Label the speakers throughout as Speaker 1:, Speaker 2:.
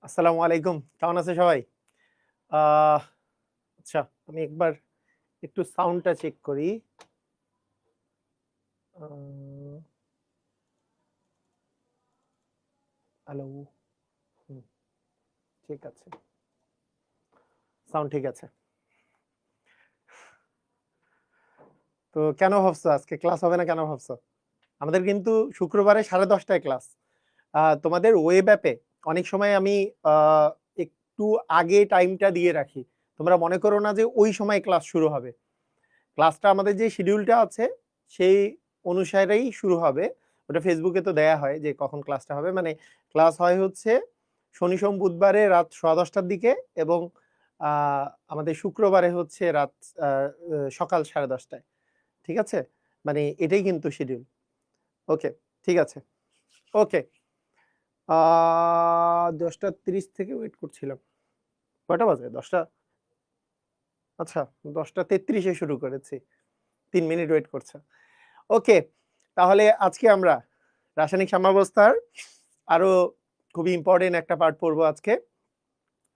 Speaker 1: আসসালামু আলাইকুম, কেমন আছে সবাই? আচ্ছা, আমি একবার একটু সাউন্ডটা চেক করি। হ্যালো। ঠিক আছে, সাউন্ড ঠিক আছে। তো কেন ভাবছো আজকে ক্লাস হবে না, কেন ভাবছো? আমাদের কিন্তু শুক্রবারে 10:30টায় ক্লাস। তোমাদের ওয়েব অ্যাপে অনেক সময় আমি একটু আগে টাইমটা দিয়ে রাখি। তোমরা মনে করো না যে ওই সময় ক্লাস শুরু হবে। ক্লাসটা আমাদের যে শিডিউলটা আছে সেই অনুসারেই শুরু হবে। ওটা ফেসবুকে তো দেয়া হয় যে কখন ক্লাসটা হবে। মানে ক্লাস হয় হচ্ছে শনি সোম বুধবারে রাত 10:30টার দিকে, এবং আমাদের শুক্রবারে হচ্ছে রাত সকাল 10:30টায়। ঠিক আছে, মানে এটাই কিন্তু শিডিউল। ওকে, ঠিক আছে। ওকে, 10:30 থেকে ওয়েট করছিলাম। কয়টা বাজে? 10টা। আচ্ছা, 10:33-এ শুরু করেছি, 3 মিনিট ওয়েট করছে। ওকে, তাহলে আজকে আমরা রাসায়নিক সাম্যাবস্থার আরো খুবই ইম্পর্টেন্ট একটা পার্ট পড়বো আজকে।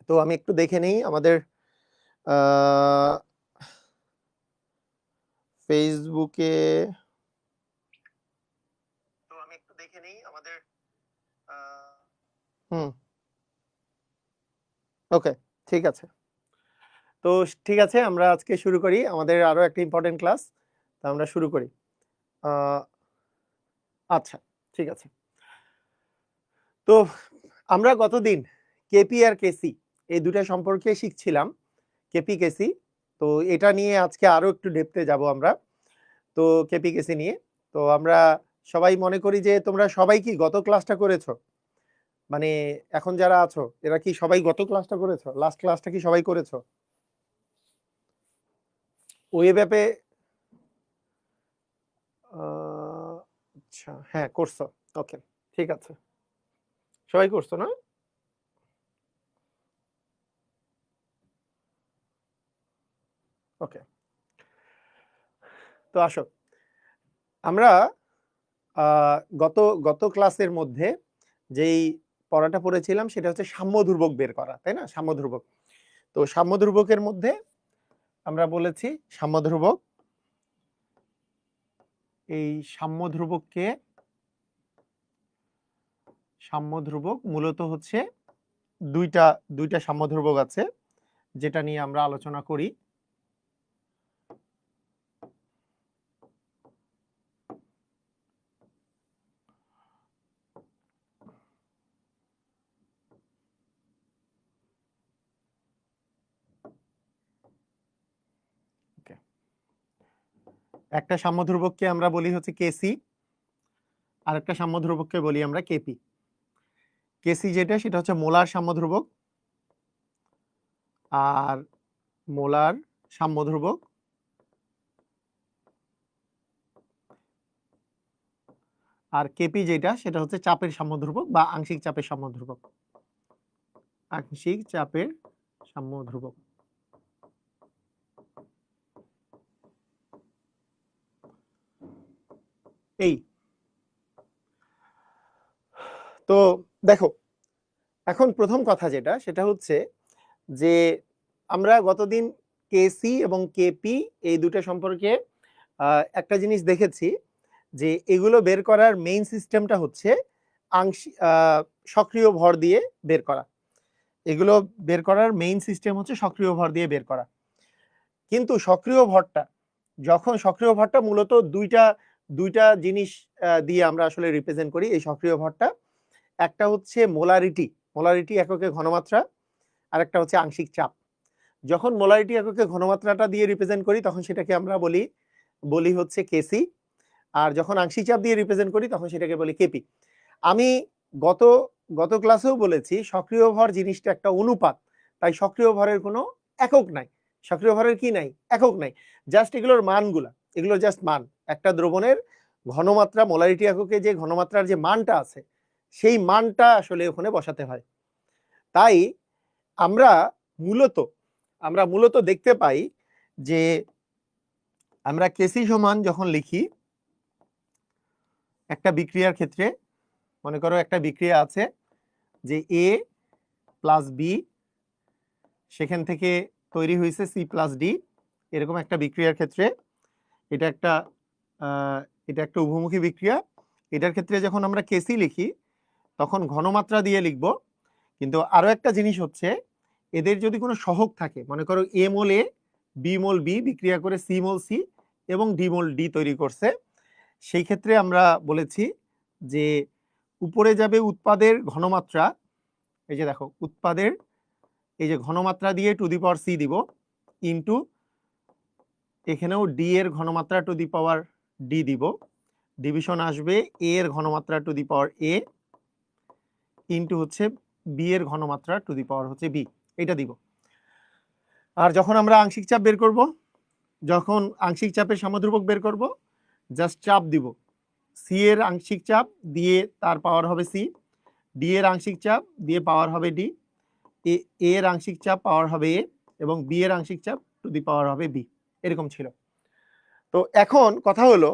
Speaker 1: তো আমি একটু দেখে নেই আমাদের ফেসবুকে। হুম, ওকে, ঠিক আছে। তো ঠিক আছে, আমরা আজকে শুরু করি আমাদের আরো একটা ইম্পর্টেন্ট ক্লাস। তা আমরা শুরু করি। আচ্ছা, ঠিক আছে। তো আমরা গতদিন কেপি আর কেসি এই দুটা সম্পর্কে শিখছিলাম, কেপি কেসি। তো এটা নিয়ে আজকে আরো একটু ডেপথে যাব আমরা। তো কেপি কেসি নিয়ে তো আমরা সবাই মনে করি যে তোমরা সবাই কি গত ক্লাসটা করেছো? মানে এখন যারা আছো এরা কি সবাই গত ক্লাসটা করেছো? লাস্ট ক্লাসটা কি সবাই করেছো? ওয়েব অ্যাপে আচ্ছা, হ্যাঁ করছো। ওকে, ঠিক আছে, সবাই করছো না? ওকে, তো আসো আমরা গত গত ক্লাসের মধ্যে যেই পড়াটা পড়েছিলাম সেটা হচ্ছে সাম্য ধ্রুবক বের করা, তাই না? সাম্য ধ্রুবক। তো সাম্য ধ্রুবকের মধ্যে আমরা বলেছি সাম্য ধ্রুবক, এই সাম্য ধ্রুবককে সাম্য ধ্রুবক মূলত হচ্ছে দুইটা দুইটা সাম্য ধ্রুবক আছে যেটা নিয়ে আমরা আলোচনা করি। একটা সাম্য ধ্রুবককে আমরা বলি হচ্ছে কেসি, আর একটা সাম্য ধ্রুবককে বলি আমরা কেপি। কেসি যেটা সেটা হচ্ছে মোলার সাম্য ধ্রুবক, আর মোলার সাম্য ধ্রুবক আর কেপি যেটা সেটা হচ্ছে চাপের সাম্য ধ্রুবক বা আংশিক চাপের সাম্য ধ্রুবক। আংশিক চাপের সাম্য ধ্রুবক। এই তো দেখো, এখন প্রথম কথা যেটা সেটা হচ্ছে যে আমরা গতদিন কেসি এবং কেপি এই দুটো সম্পর্কে একটা জিনিস দেখেছি যে এগুলো বের করার মেইন সিস্টেমটা হচ্ছে সক্রিয় ভর দিয়ে বের করা। এগুলো বের করার মেইন সিস্টেম হচ্ছে সক্রিয় ভর দিয়ে বের করা। কিন্তু সক্রিয় ভরটা মূলত দুইটা দুইটা জিনিস দিয়ে আমরা আসলে রিপ্রেজেন্ট করি এই সক্রিয় ভরটা। একটা হচ্ছে মোলারিটি, মোলারিটি এককে ঘনমাত্রা, আর একটা হচ্ছে আংশিক চাপ। যখন মোলারিটি এককে ঘনমাত্রাটা দিয়ে রিপ্রেজেন্ট করি তখন সেটাকে আমরা বলি হচ্ছে কেসি, আর যখন আংশিক চাপ দিয়ে রিপ্রেজেন্ট করি তখন সেটাকে বলি কেপি। আমি গত গত ক্লাসেও বলেছি সক্রিয় ভর জিনিসটা একটা অনুপাত, তাই সক্রিয় ভরের কোনো একক নাই, সক্রিয় ভরের কি নাই, একক নাই, জাস্ট এগুলোর মানগুলা, এগুলো জাস্ট মান। একটা দ্রবণের ঘনমাত্রা মোলারিটি এককে যে ঘনমাত্রার যে মানটা আছে সেই মানটা আসলে ওখানে বসাতে হয়। তাই আমরা মূলত দেখতে পাই যে আমরা কেসি সমান যখন লিখি একটা বিক্রিয়ার ক্ষেত্রে, মনে করো একটা বিক্রিয়া আছে যে এ প্লাস বি, সেখান থেকে তৈরি হয়েছে সি প্লাস ডি, এরকম একটা বিক্রিয়ার ক্ষেত্রে এটা একটা উভমুখী বিক্রিয়া। এটার ক্ষেত্রে যখন আমরা কেসি লিখি তখন ঘনমাত্রা দিয়ে লিখব। কিন্তু আরো একটা জিনিস হচ্ছে, এদের যদি কোনো সহগ থাকে, মনে করো এ মোল এ, বি মোল বি বিক্রিয়া করে সি মোল সি এবং ডি মোল ডি তৈরি করছে, সেই ক্ষেত্রে আমরা বলেছি যে উপরে যাবে উৎপাদের ঘনমাত্রা, এই যে দেখো উৎপাদের এই যে ঘনমাত্রা দিয়ে টু দি পাওয়ার সি দিব, ইনটু এখানেও ডি এর ঘনমাত্রা টু দি পাওয়ার ডি দিব, ডিভিশন আসবে এ এর ঘনমাত্রা to the power A into হচ্ছে বি এর ঘনমাত্রা টু দি পাওয়ার হচ্ছে বি, এটা দিব। আর যখন আমরা আংশিক চাপ বের করব, যখন আংশিক চাপের সামধ্রুবক বের করব, জাস্ট চাপ দিব, সি এর আংশিক চাপ দিয়ে তার পাওয়ার হবে সি, ডি এর আংশিক চাপ দিয়ে পাওয়ার হবে ডি, এ এর আংশিক চাপ পাওয়ার হবে এ, এবং বি এর আংশিক চাপ টু দি পাওয়ার হবে বি, এরকম ছিল। তো এখন কথা হলো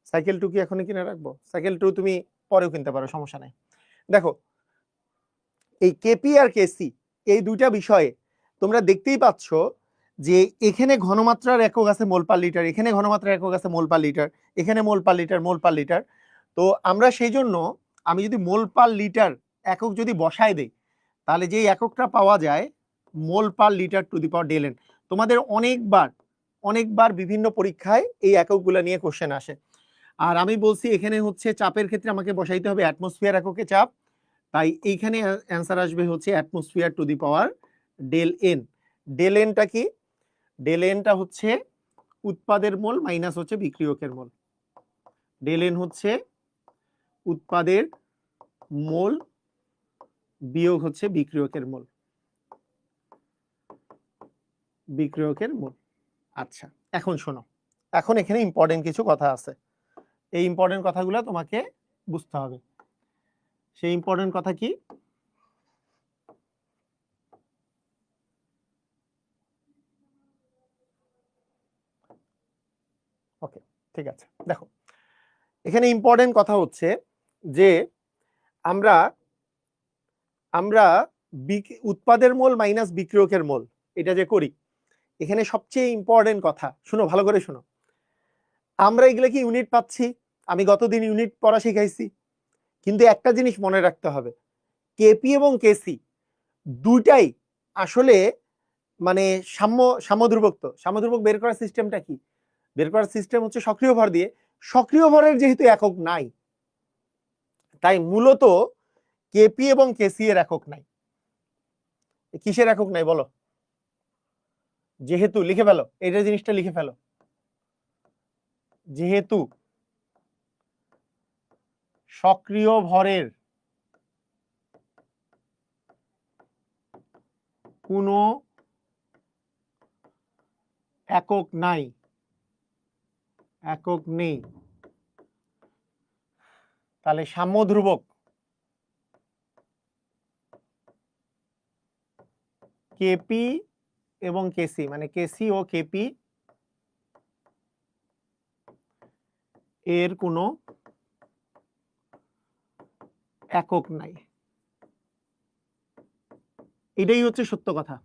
Speaker 1: সাইকেল 2 কি এখনই কিনে রাখবো? সাইকেল 2 তুমি পরেও কিনতে পারো, সমস্যা নাই। দেখো এই কেপি আর কেসি এই দুইটা বিষয়ে তোমরা দেখতেই পাচ্ছ যে এখানে ঘনমাত্রার একক আছে মোল পার লিটার, এখানে ঘনমাত্রার একক আছে মোল পার লিটার, এখানে মোল পার লিটার, মোল পার লিটার। তো আমরা সেই জন্য আমি যদি মোল পার লিটার একক যদি বসায় দেই, তাহলে যে এককটা পাওয়া যায় mole per litre to the power del n. তোমাদের অনেকবার বিভিন্ন পরীক্ষায় এই এককগুলো নিয়ে কোশ্চেন আসে। আর আমি বলছি এখানে হচ্ছে চাপের ক্ষেত্রে আমাকে বসাইতে হবে অ্যাটমসফিয়ার এককে চাপ, তাই এইখানে অ্যান্সার আসবে হচ্ছে atmosphere to the power del n. Del এনটা কি? ডেল এনটা হচ্ছে উৎপাদের মোল মাইনাস হচ্ছে বিক্রিয়কের মোল। ডেল এন হচ্ছে উৎপাদের মোল বিয়োগ হচ্ছে বিক্রিয়কের মোল, বিক্রিয়কের মোল। আচ্ছা, এখন শোনো, এখন এখানে ইম্পর্টেন্ট কিছু কথা আছে, এই ইম্পর্টেন্ট কথাগুলো তোমাকে বুঝতে হবে। সেই ইম্পর্টেন্ট কথা কি? ওকে, ঠিক আছে। দেখো এখানে ইম্পর্টেন্ট কথা হচ্ছে যে আমরা উৎপাদের মোল মাইনাস বিক্রিয়কের মোল এটা যে করি, এখানে সবচেয়ে ইম্পর্টেন্ট কথা শুনো, ভালো করে শুনো। আমরা এগুলো কি ইউনিট পাচ্ছি? আমি গতদিন ইউনিট পড়া শিখাইছি, কিন্তু একটা জিনিস মনে রাখতে হবে, কেপি এবং কেসি দুইটাই আসলে মানে সাম্যধ্রুবক বের করার সিস্টেমটা কি? বের করার সিস্টেম হচ্ছে সক্রিয় ভর দিয়ে। সক্রিয় ভরের যেহেতু একক নাই, তাই মূলত কেপি এবং কেসি এর একক নাই। কিসের একক নাই বলো? যেহেতু, লিখে ফেলো, এটা জিনিসটা লিখে ফেলো, যেহেতু সক্রিয় ভরের কোনো একক নাই, একক নেই, তাহলে সাম্যধ্রুবক কেপি এবং কেসি, মানে কেসি ও কেপি এর কোনো একক নাই, এটাই হচ্ছে সত্য কথা।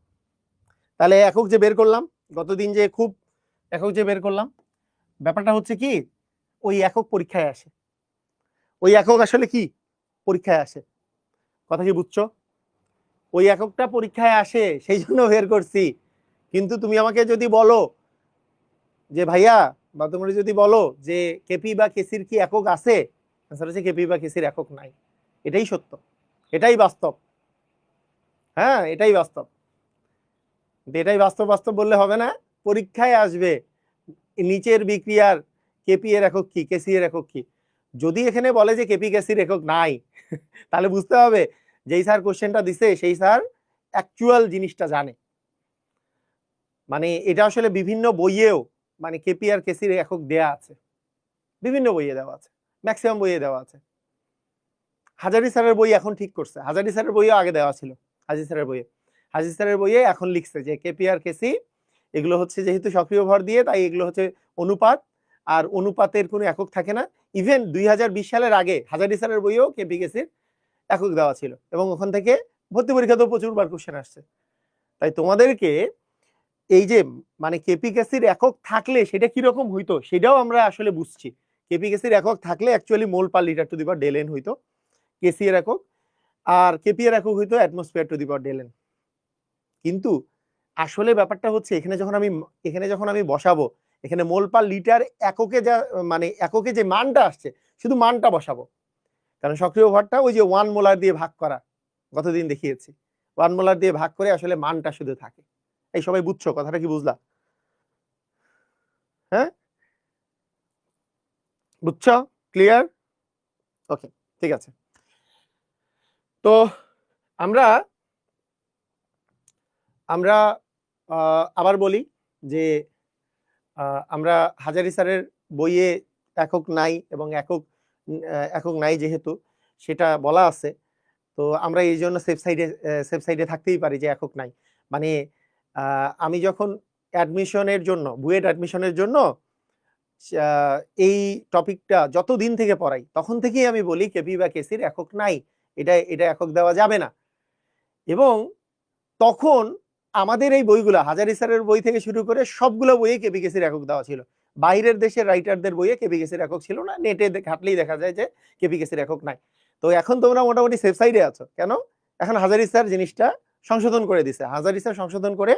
Speaker 1: তাহলে একক যে বের করলাম গতদিন, যে খুব একক যে বের করলাম, ব্যাপারটা হচ্ছে কি, ওই একক পরীক্ষায় আসে, ওই একক আসলে কি পরীক্ষায় আসে, কথা কি বুঝছো? ওই এককটা পরীক্ষায় আসে, সেই জন্য বের করছি। কিন্তু তুমি আমাকে যদি বলো যে ভাইয়া, বা তোমরা যদি বলো যে কেপি বা কেসির কি একক আছে, আনসার হচ্ছে কেপি বা কেসির একক নাই। এটাই সত্য, এটাই বাস্তব। হ্যাঁ, এটাই বাস্তব। এটাই বাস্তব বাস্তব বললে হবে না, পরীক্ষায় আসবে নিচের বিক্রিয়ার কেপি এর একক কি, কেসি এর একক কি। যদি এখানে বলে যে কেপি কেসির একক নাই, তাহলে বুঝতে হবে যেই স্যার কোশ্চেনটা দিছে সেই স্যার অ্যাকচুয়াল জিনিসটা জানে। মানে এটা আসলে বিভিন্ন বইয়েও মানে কেপি আর কেসির একক দেয়া আছে, বিভিন্ন বইয়ে দেওয়া আছে, ম্যাক্সিমাম বইয়ে দেওয়া আছে। হাজারি স্যারের বই এখন ঠিক করছে, হাজারি স্যারের বইও আগে দেওয়া ছিল, হাজি স্যারের বইয়ে, হাজি স্যারের বইয়ে এখন লিখছে যে কেপি আর কেসি এগুলো হচ্ছে যেহেতু সক্রিয় ভর দিয়ে, তাই এগুলো হচ্ছে অনুপাত, আর অনুপাতের কোনো একক থাকে না। ইভেন 2020 সালের আগে হাজারি স্যারের বইয়েও কেপি কেসির একক দেওয়া ছিল, এবং ওখান থেকে ভর্তি পরীক্ষাতেও প্রচুরবার কোশ্চেন আসছে। তাই তোমাদেরকে এই যে মানে কেপি কেসির একক থাকলে সেটা কিরকম হইতো সেটাও আমরা আসলে বুঝছি। কেপি কেসির একক থাকলে actually mole per litre to the power del N হইতো কেসি এর একক, আর কেপি এর একক হইতো atmosphere to the power del N. কিন্তু আসলে ব্যাপারটা হচ্ছে এখানে যখন আমি বসাবো, এখানে মোল পার লিটার এককে যা মানে এককে যে মানটা আসছে শুধু মানটা বসাবো, কারণ সক্রিয় ভরটা ওই যে 1 মোলার দিয়ে ভাগ করা, গতদিন দেখিয়েছি 1 মোলার দিয়ে ভাগ করে আসলে মানটা শুধু থাকে। এই সবাই বুঝছো কথাটা, কি বুঝলা? হ্যাঁ, বুঝছো? ক্লিয়ার? ওকে, ঠিক আছে। তো আমরা আমরা আবার বলি যে আমরা হাজারি স্যারের বইয়ে একক নাই, এবং একক নাই যেহেতু সেটা বলা আছে, তো আমরা এই জন্য সেফ সাইডে থাকতেই পারি যে একক নাই। মানে আমি যখন অ্যাডমিশনের জন্য বুয়েট অ্যাডমিশনের জন্য এই টপিকটা যতদিন থেকে পড়াই তখন থেকেই আমি বলি কেপি বা কেসির একক নাই, এটা একক দেওয়া যাবে না। এবং তখন আমাদের এই বইগুলা হাজারি স্যারের বই থেকে শুরু করে সবগুলো বইয়ে কেপি কেসির একক দেওয়া ছিল, বাইরের দেশের রাইটারদের বইয়ে কেপি কেসির একক ছিল না, নেটে ঘাটলেই দেখা যায় যে কেপি কেসির একক নাই। তো এখন তোমরা মোটামুটি সেফ সাইডে আছো, কেন? এখন হাজারি স্যার জিনিসটা সংশোধন করে দিছে, হাজারি স্যার সংশোধন করে,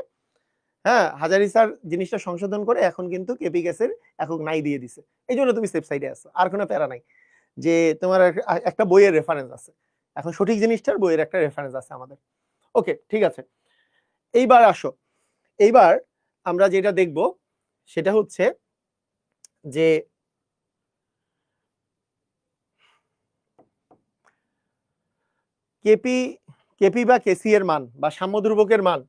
Speaker 1: হ্যাঁ হাজারি স্যার জিনিসটা সংশোধন করে এখন কিন্তু কেপি গ্যাসের একক নাই দিয়ে দিছে, এই জন্য তুমি সেফ সাইডে আছো, আর কোনো প্যারা নাই। যে তোমার একটা বইয়ের রেফারেন্স আছে, এখন সঠিক জিনিসটার বইয়ের একটা রেফারেন্স আছে আমাদের। ওকে, ঠিক আছে। এইবার আসো, এইবার আমরা যেটা দেখব সেটা হচ্ছে যে কেপি বা কেসি এর মান বা সাম্যধ্রুবকের মান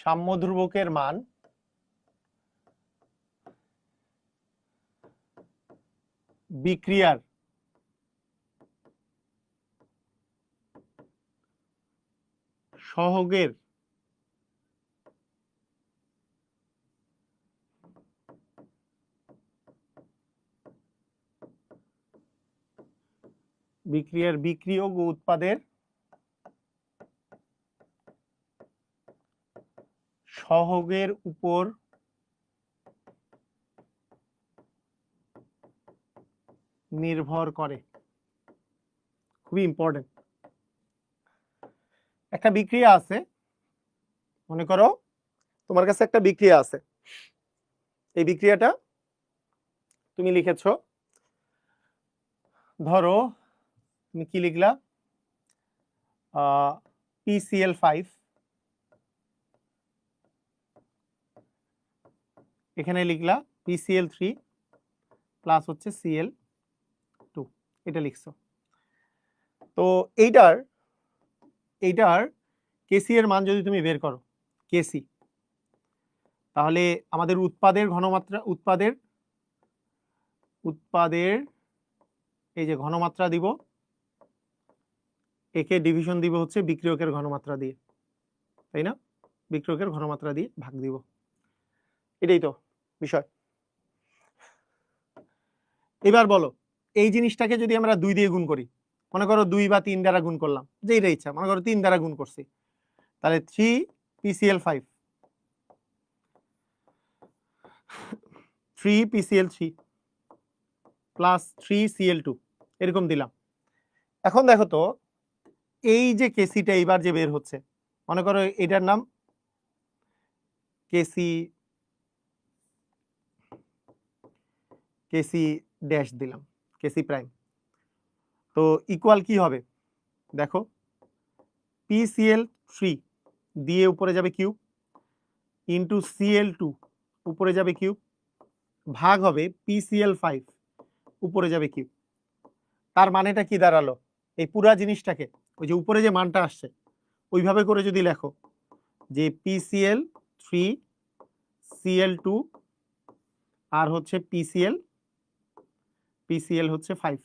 Speaker 1: সাম্যধ্রুবকের মান বিক্রিয়ার সহগের বিক্রিয়ার বিক্রিয়ক ও উৎপাদের সহগের উপর নির্ভর করে। খুবই ইম্পর্টেন্ট। একটা বিক্রিয়া আছে, মনে করো তোমার কাছে একটা বিক্রিয়া আছে, এই বিক্রিয়াটা তুমি লিখেছো, ধরো তুমি কি লিখলা, PCl5, এখানে লিখলা PCl3 প্লাস হচ্ছে Cl2, এটা লিখছো। তো এইটার কেসি এর মান যদি তুমি বের করো, কেসি, তাহলে আমাদের উৎপাদের ঘনমাত্রা, উৎপাদের এই যে ঘনমাত্রা দিব, একে ডিভিশন দিব হচ্ছে বিক্রিয়কের ঘনমাত্রা দিয়ে, তাই না? বিক্রিয়কের ঘনমাত্রা দিয়ে ভাগ দিব, এটাই তো বিষয়। এবার বলো, এই জিনিসটাকে যদি আমরা 2 দিয়ে গুণ করি, মনে করো 2 বা 3 দ্বারা গুণ করলাম, যেইটা ইচ্ছা, মনে করো 3 দ্বারা গুণ করছি, তাহলে 3PCl5 3PCl3 প্লাস 3Cl2 এরকম দিলাম। এখন দেখো তো এই যে কেসিটা এইবার যে বের হচ্ছে, মনে করো এটার নাম কেসি ড্যাশ দিলাম, কেসি প্রাইম। তো ইকুয়াল কি হবে দেখো, PCl3 দিয়ে উপরে যাবে কিউব, ইন্টু Cl2 উপরে যাবে কিউব, ভাগ হবে PCl5 উপরে যাবে কিউব। তার মানেটা কি দাঁড়ালো? এই পুরা জিনিসটাকে ওই যে উপরে যে মানটা আসছে ওইভাবে করে যদি লেখো যে PCl3 Cl2 আর হচ্ছে PCl হচ্ছে 5,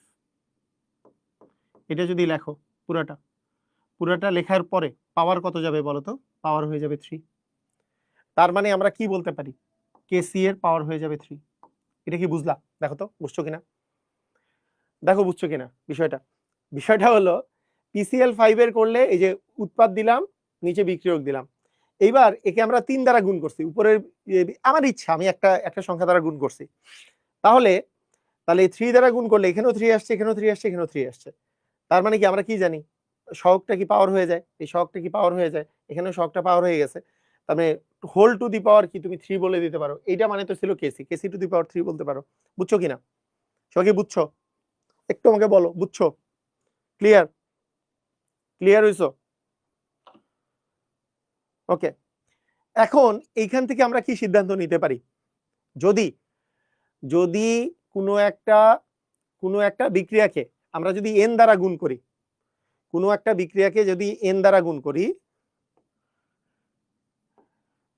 Speaker 1: এটা যদি লেখো পুরাটা লেখার পরে পাওয়ার কত যাবে বলো তো? পাওয়ার হয়ে যাবে 3। তার মানে আমরা কি বলতে পারি? Kc এর পাওয়ার হয়ে যাবে 3। এটা কি বুঝলা? দেখো তো বুঝছো কিনা, দেখো বুঝছো কিনা বিষয়টা হলো PCl5 এর করলে এই যে উৎপাদ দিলাম, নিচে বিক্রিয়ক দিলাম, এইবার একে আমরা 3 দ্বারা গুণ করছি, উপরের আমার ইচ্ছা আমি একটা সংখ্যা দ্বারা গুণ করছি, তাহলে 3 দ্বারা গুণ করলে এখানেও 3 আসছে, এখানেও 3 আসছে, এখানেও 3 আসছে। তার মানে কি আমরা কি জানি? সহগটা কি পাওয়ার হয়ে যায়, এই সহগটা কি পাওয়ার হয়ে যায়, এখানেও সহগটা পাওয়ার হয়ে গেছে, তার মানে হোল টু দি পাওয়ার কি তুমি 3 বলে দিতে পারো। এইটা মানে তো ছিল কেসি টু দি পাওয়ার 3 বলতে পারো। বুঝছো কিনা? সবাই কি বুঝছো? একটু আমাকে বলো বুঝছো? ক্লিয়ার হইছো? ওকে, এখন এইখান থেকে আমরা কি সিদ্ধান্ত নিতে পারি? যদি যদি কোনো একটা বিক্রিয়াকে আমরা যদি n দ্বারা গুণ করি, কোনো একটা বিক্রিয়াকে যদি n দ্বারা গুণ করি,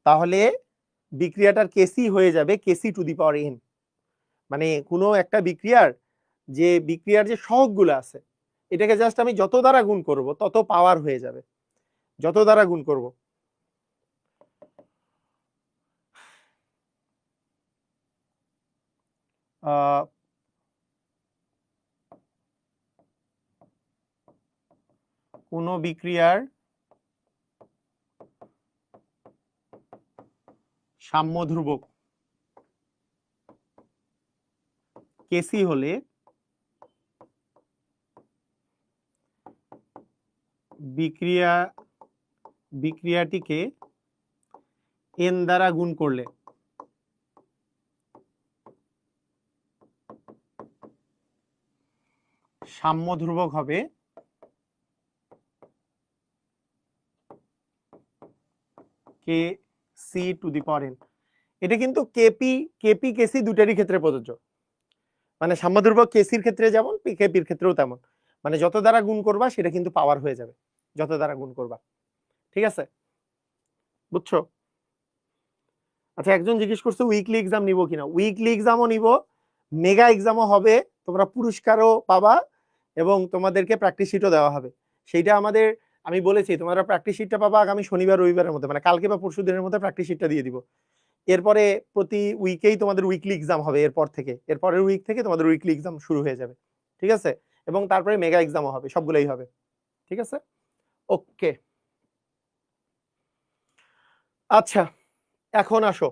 Speaker 1: তাহলে বিক্রিয়াটার কেসি হয়ে যাবে কেসি টু দি পাওয়ার n। মানে কোনো একটা বিক্রিয়ার যে সহগগুলো আছে এটাকে জাস্ট আমি যত দ্বারা গুণ করব তত পাওয়ার হয়ে যাবে, যত দ্বারা গুণ করব। কোনো বিক্রিয়ার সাম্য ধ্রুবক কেসি হলে বিক্রিয়াটিকে n দ্বারা গুণ করলে সাম্য ধ্রুবক হবে কেসি টু দি পাওয়ার n। এটা কিন্তু কেপি কেসি দুটারই ক্ষেত্রে প্রযোজ্য, মানে সাম্য ধ্রুবক কেসির ক্ষেত্রে যেমন কেপির ক্ষেত্রেও তেমন, মানে যত দ্বারা গুণ করবা সেটা কিন্তু পাওয়ার হয়ে যাবে, যত দ্বারা গুণ করবা। ঠিক আছে, বুঝছো? আচ্ছা, একজন জিজ্ঞেস করছে উইকলি এক্সাম নিব কিনা। উইকলি এক্সামও নিব, মেগা এক্সামও হবে, তোমরা পুরস্কারও পাবা এবং তোমাদেরকে প্র্যাকটিস শিটও দেওয়া হবে। সেইটা আমি বলেছি তোমরা প্র্যাকটিস শিটটা পাবা আগামী শনিবার রবিবারের মধ্যে, মানে কালকে বা পরশু দিনের মধ্যে প্র্যাকটিস শিটটা দিয়ে দিব। এরপরে প্রতি উইকেই তোমাদের উইকলি এক্সাম হবে, এরপরের উইক থেকে তোমাদের উইকলি এক্সাম শুরু হয়ে যাবে। ঠিক আছে, এবং তারপরে মেগা এক্সামও হবে, সবগুলোই হবে। ঠিক আছে, ওকে। আচ্ছা, এখন আসো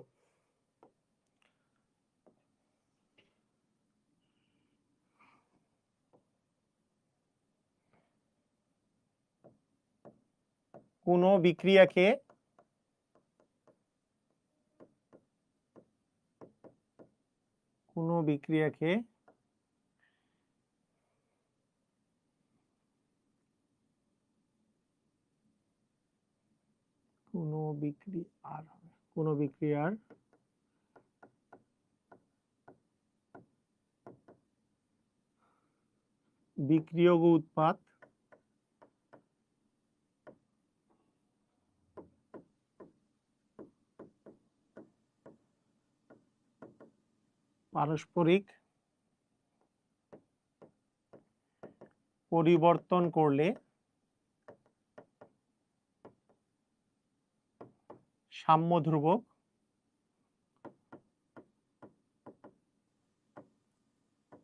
Speaker 1: কোনো বিক্রিয়াকে কোনো বিক্রিয়ার বিক্রিয়ক উৎপাদ পারস্পরিক পরিবর্তন করলে সাম্য ধ্রুবক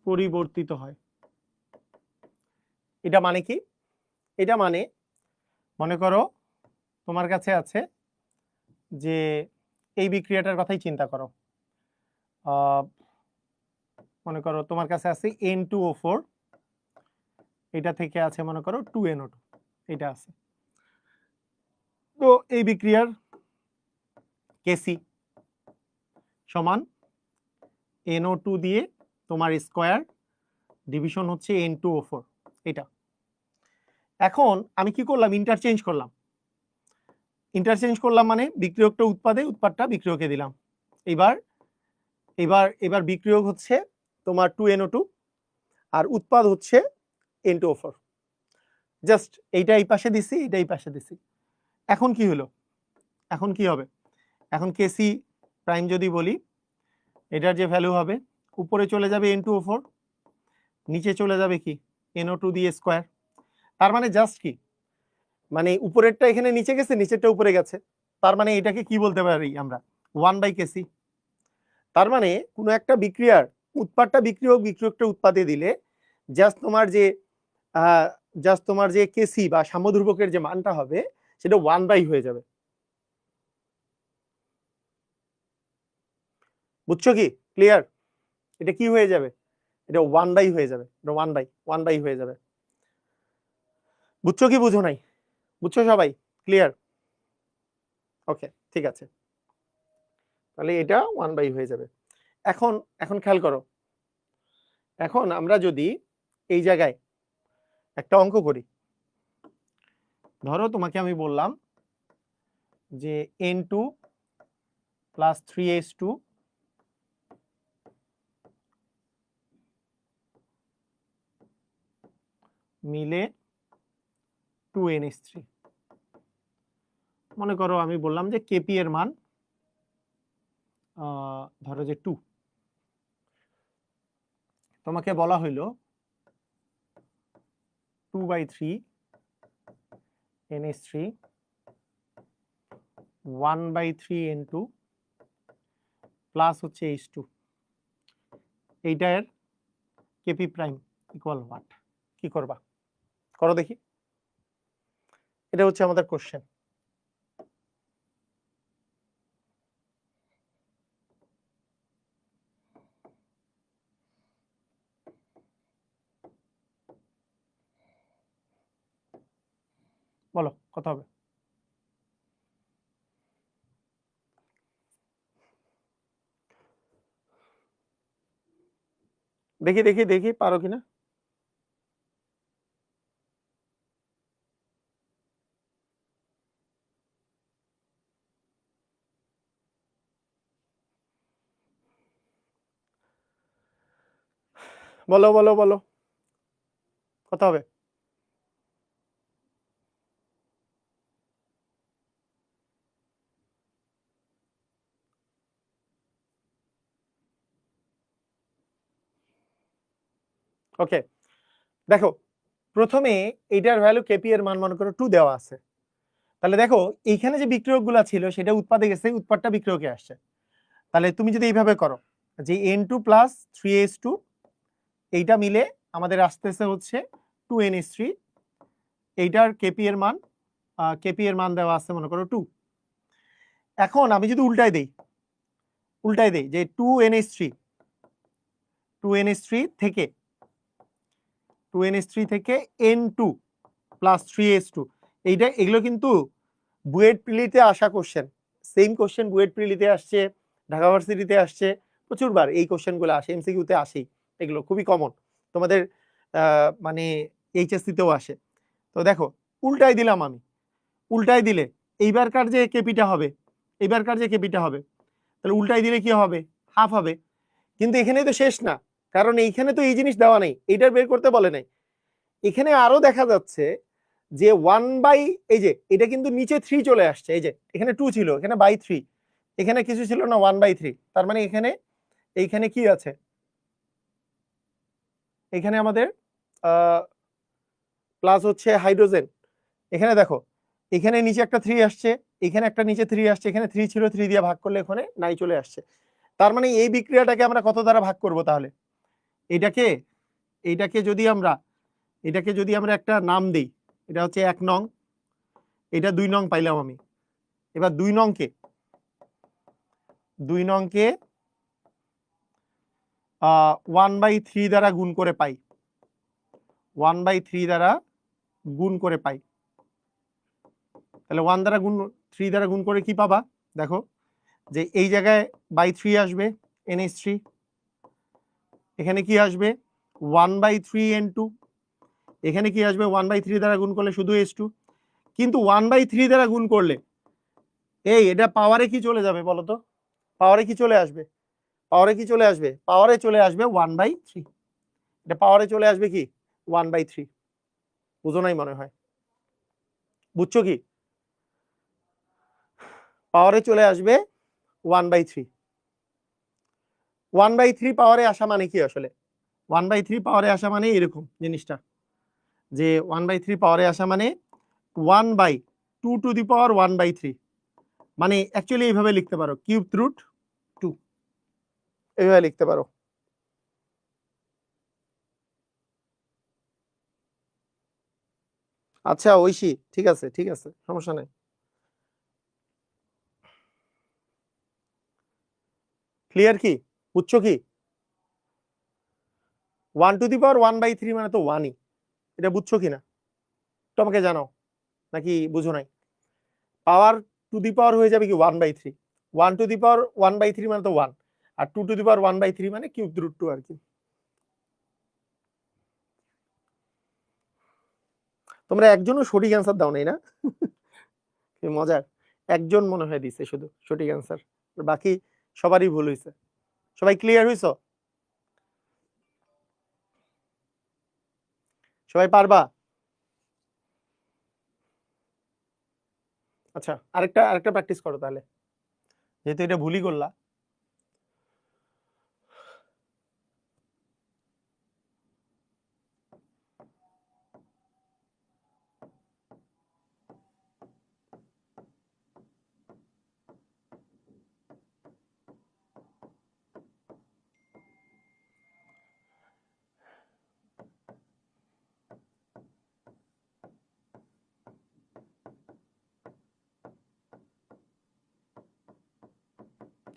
Speaker 1: পরিবর্তিত হয়। এটা মানে কি? এটা মানে মনে করো তোমার কাছে আছে যে এই বিক্রিয়াটার কথাই চিন্তা করো, মনে করো তোমার কাছে আছে N2O4, এটা থেকে আছে মনে করো 2NO2, এটা আছে। তো এই বিক্রিয়ার কেসি সমান NO2 দিয়ে তোমার স্কয়ার ডিভিশন হচ্ছে N2O4, এটা। এখন আমি কি করলাম? ইন্টারচেঞ্জ করলাম মানে বিক্রিয়কটা উৎপাদটা বিক্রিয়কে দিলাম। এবার বিক্রিয়ক হচ্ছে তোমার 2NO2 আর উৎপাদ হচ্ছে N2O4, জাস্ট এইটা এই পাশে দিছি, এটা এই পাশে দিছি। এখন কি হলো, এখন কি হবে, এখন কেসি প্রাইম যদি বলি, এটার যে ভ্যালু হবে উপরে চলে যাবে N2O4, নিচে চলে যাবে কি NO2 দিয়ে স্কোয়ার। তার মানে জাস্ট কি, মানে উপরেরটা এখানে নিচে গেছে, নিচেরটা উপরে গেছে, তার মানে এটাকে কি বলতে পারি আমরা, 1/Kc। তার মানে কোনো একটা বিক্রিয়ার উৎপাদটা বিক্রিয়ক, বিক্রিয়কটা উৎপাদে দিলে জাস্ট তোমার যে কেসি বা সাম্যধ্রুবকের যে মানটা হবে সেটা 1/, হয়ে যাবে। বুঝছো কি, ক্লিয়ার? এটা কি হয়ে যাবে, এটা 1/, হয়ে যাবে, এটা 1/, হয়ে যাবে। বুঝছো কি বুঝো নাই? বুঝছো সবাই, ক্লিয়ার? ওকে, ঠিক আছে, তাহলে এটা 1/, হয়ে যাবে। এখন এখন খেয়াল করো, এখন আমরা যদি এই জায়গায় একটা অঙ্ক করি, ধরো তোমাকে আমি বললাম যে N2 + 3H2 মিলে 2NH3। মনে করো আমি বললাম যে কেপি এর মান ধরো যে 2, তোমাকে বলা হইলো 2/3 NH3 1/3 N2 প্লাস হচ্ছে H2, এইটার কেপি প্রাইম ইকুয়াল হোয়াট? কি করবা, করো দেখি। এটা হচ্ছে আমাদের কোশ্চেন। বলো কত হবে? দেখি দেখি দেখি পারো কিনা। বলো বলো বলো, কত হবে? ওকে, দেখো প্রথমে এইটার ভ্যালু কেপি এর মান মনে করো 2 দেওয়া আছে, তাহলে দেখো এইখানে যে বিক্রিয়কগুলো ছিল সেটা উৎপাদে গেছে, উৎপাদটা বিক্রিয়কে আসছে। তাহলে তুমি যদি এইভাবে করো যে N2 + 3H2 এইটা মিলে আমাদের আসতেছে হচ্ছে 2NH3, এইটার কেপি এর মান দেওয়া আছে মনে করো 2। এখন আমি যদি উল্টাই দেই যে 2NH3 থেকে N2 + 3H2, এগুলো কিন্তু বুয়েট প্রিলিতে আসা কোশ্চেন, সেম কোশ্চেন বুয়েট প্রিলিতে আসছে, ঢাকা ভার্সিটিতে আসছে, প্রচুরবার এই কোশ্চেনগুলো আসে, এমসিকিউতে আসেই, এগুলো খুবই কমন, তোমাদের মানে এইচএসসিতেও আসে। তো দেখো উল্টাই দিলাম আমি, উল্টাই দিলে এইবারকার যে কেপিটা হবে, তাহলে উল্টাই দিলে কি হবে, হাফ হবে। কিন্তু এখানে তো শেষ না, কারণ এইখানে তো এই জিনিস দেওয়া নেই, এইটার বের করতে বলে নাই। এখানে আরো দেখা যাচ্ছে যে 1/, এই যে এটা কিন্তু নিচে 3 চলে আসছে, এই যে এখানে 2 ছিল, এখানে /3, এখানে কিছু ছিল না, 1/3। তার মানে এইখানে কি আছে, এখানে আমাদের প্লাস হচ্ছে হাইড্রোজেন। এখানে দেখো এখানে নিচে একটা 3 আসছে, এখানে একটা নিচে 3 আসছে, এখানে 3 ছিল, 3 দিয়ে ভাগ করলে এখানে নাই চলে আসছে। তার মানে এই বিক্রিয়াটাকে আমরা কত দ্বারা ভাগ করব তাহলে? এইটাকে যদি আমরা একটা নাম দেই, এটা হচ্ছে 1 নং, এটা 2 নং পাইলাম আমি। এবার 2 নংকে 1/3 দ্বারা গুণ করে পাই, 1/3 দ্বারা গুণ করে পাই। তাহলে 1 দ্বারা গুণ 3 দ্বারা গুণ করে কি পাবা, দেখো যে এই জায়গায় /3 আসবে NH3, এখানে কি আসবে 1/3 N2, এখানে কি আসবে 1/3 দ্বারা গুণ করলে শুধু H2। কিন্তু 1/3 দ্বারা গুণ করলে এটা পাওয়ারে কি চলে যাবে বলো তো, পাওয়ারে কি চলে আসবে, পাওয়ারে চলে আসবে 1/3, এটা পাওয়ারে চলে আসবে কি 1/3। বুঝো নাই মনে হয়, বুঝছো কি? পাওয়ারে চলে আসবে 1/3। 1/3 পাওয়ারে আসা মানে কি আসলে? 1/3 পাওয়ারে আসা মানে এরকম জিনিসটা, যে 1/3 পাওয়ারে আসা মানে 1/2 মানে অ্যাকচুয়ালি এইভাবে লিখতে পারো, কিউব√2 এইভাবে লিখতে পারো। আচ্ছা ঐশী, ঠিক আছে ঠিক আছে, সমস্যা নাই। ক্লিয়ার কি? বুঝছো কি? 1/1/3 মানে তো 1ই, এটা বুঝছো কিনা তোমাকে জানাও, নাকি বুঝো নাই? পাওয়ার টু দি পাওয়ার হয়ে যাবে কি 1/3, 1/1/3 মানে তো 1, আর 2/1/3 মানে কিউব√2 আর কি। তোমরা একজনও সঠিক অ্যান্সার দাও নাই না? কি মজার, একজন মনে হয় দিছে শুধু সঠিক অ্যান্সার, বাকি সবারই ভুল হয়েছে। সবাই ক্লিয়ার হইছো? সবাই পারবা? আচ্ছা, আরেকটা আরেকটা প্র্যাকটিস করো তাহলে, যেহেতু এটা ভুলই করলা।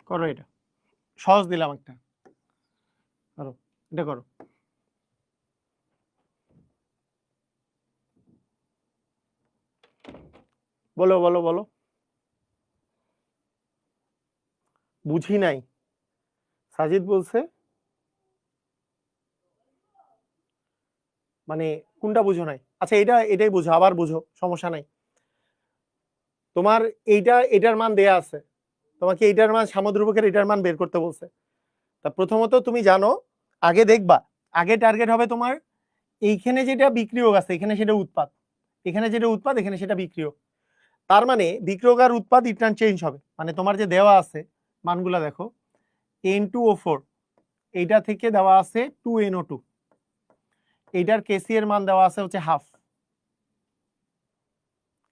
Speaker 1: করো, এটা সহজ দিলাম একটা, করো, এটা করো। বলো বলো বলো। বুঝি নাই, সাজিদ বলছে মানে কোনটা বুঝো নাই? আচ্ছা এটাই বুঝো, আবার বুঝো, সমস্যা নাই। তোমার এটার মান দেয়া আছে, তোমাকে এইটার মান, সামুদ্রিকের এটার মান বের করতে বলছে। তা প্রথমত তুমি জানো, আগে দেখবা, আগে টার্গেট হবে তোমার এইখানে যেটা বিক্রিয়ক আছে এখানে সেটা উৎপাদ, এখানে যেটা উৎপাদ এখানে সেটা বিক্রিয়ক। তার মানে বিক্রিয়ক আর উৎপাদ ইন্টারচেঞ্জ হবে। মানে তোমার যে দেওয়া আছে মানগুলা দেখো, N2O4 এইটা থেকে দেওয়া আছে 2NO2, এইটার কেসি এর মান দেওয়া আছে হচ্ছে হাফ,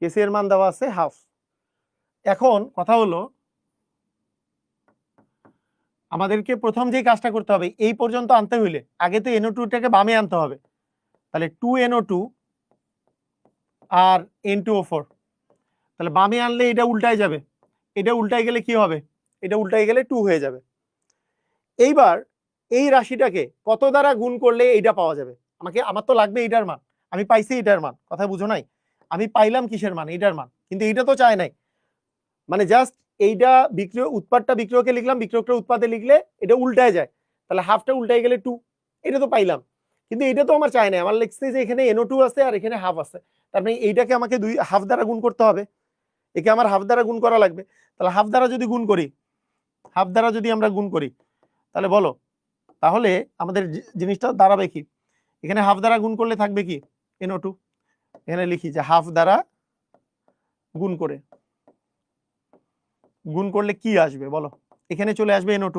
Speaker 1: কেসি এর মান দেওয়া আছে হাফ। এখন কথা হলো, আমাদেরকে প্রথম যে কাজটা করতে হবে, এই পর্যন্ত আনতে হইলে আগে তো NO2টাকে বামে আনতে হবে। তাহলে 2NO2 আর N2O4, তাহলে বামে আনলে এটা উল্টায় যাবে, এটা উল্টায় গেলে কি হবে? এটা উল্টায় গেলে 2 হয়ে যাবে। এইবার এই রাশিটাকে কত দ্বারা গুণ করলে এইটা পাওয়া যাবে? আমার তো লাগবে এইটার মান, আমি পাইছি এইটার মান, কথা বুঝো নাই? আমি পাইলাম কিসের মান? এইটার মান, কিন্তু এইটা তো চায় নাই। মানে জাস্ট এইটা বিক্রিয়, উৎপাদটা বিক্রিয়কে লিখলাম, বিক্রিয়কটা উৎপাদে লিখলে এটা উল্টায় যায়, তাহলে হাফটা উল্টায় গেলে 2, এটা তো পাইলাম। কিন্তু এটা তো আমার চাই না, আমার লিখছে যে এখানে NO2 আছে আর এখানে হাফ আছে, তার মানে এইটাকে আমাকে হাফ দ্বারা গুণ করতে হবে, একে আমার হাফ দ্বারা গুণ করা লাগবে। তাহলে হাফ দ্বারা যদি গুণ করি, হাফ দ্বারা যদি আমরা গুণ করি, তাহলে বলো, তাহলে আমাদের জিনিসটা দাঁড়াবে কি? এখানে হাফ দ্বারা গুণ করলে থাকবে কি? NO2। এখানে লিখি যে হাফ দ্বারা গুণ করে, গুণ করলে কি আসবে বলো? এখানে চলে আসবে NO2,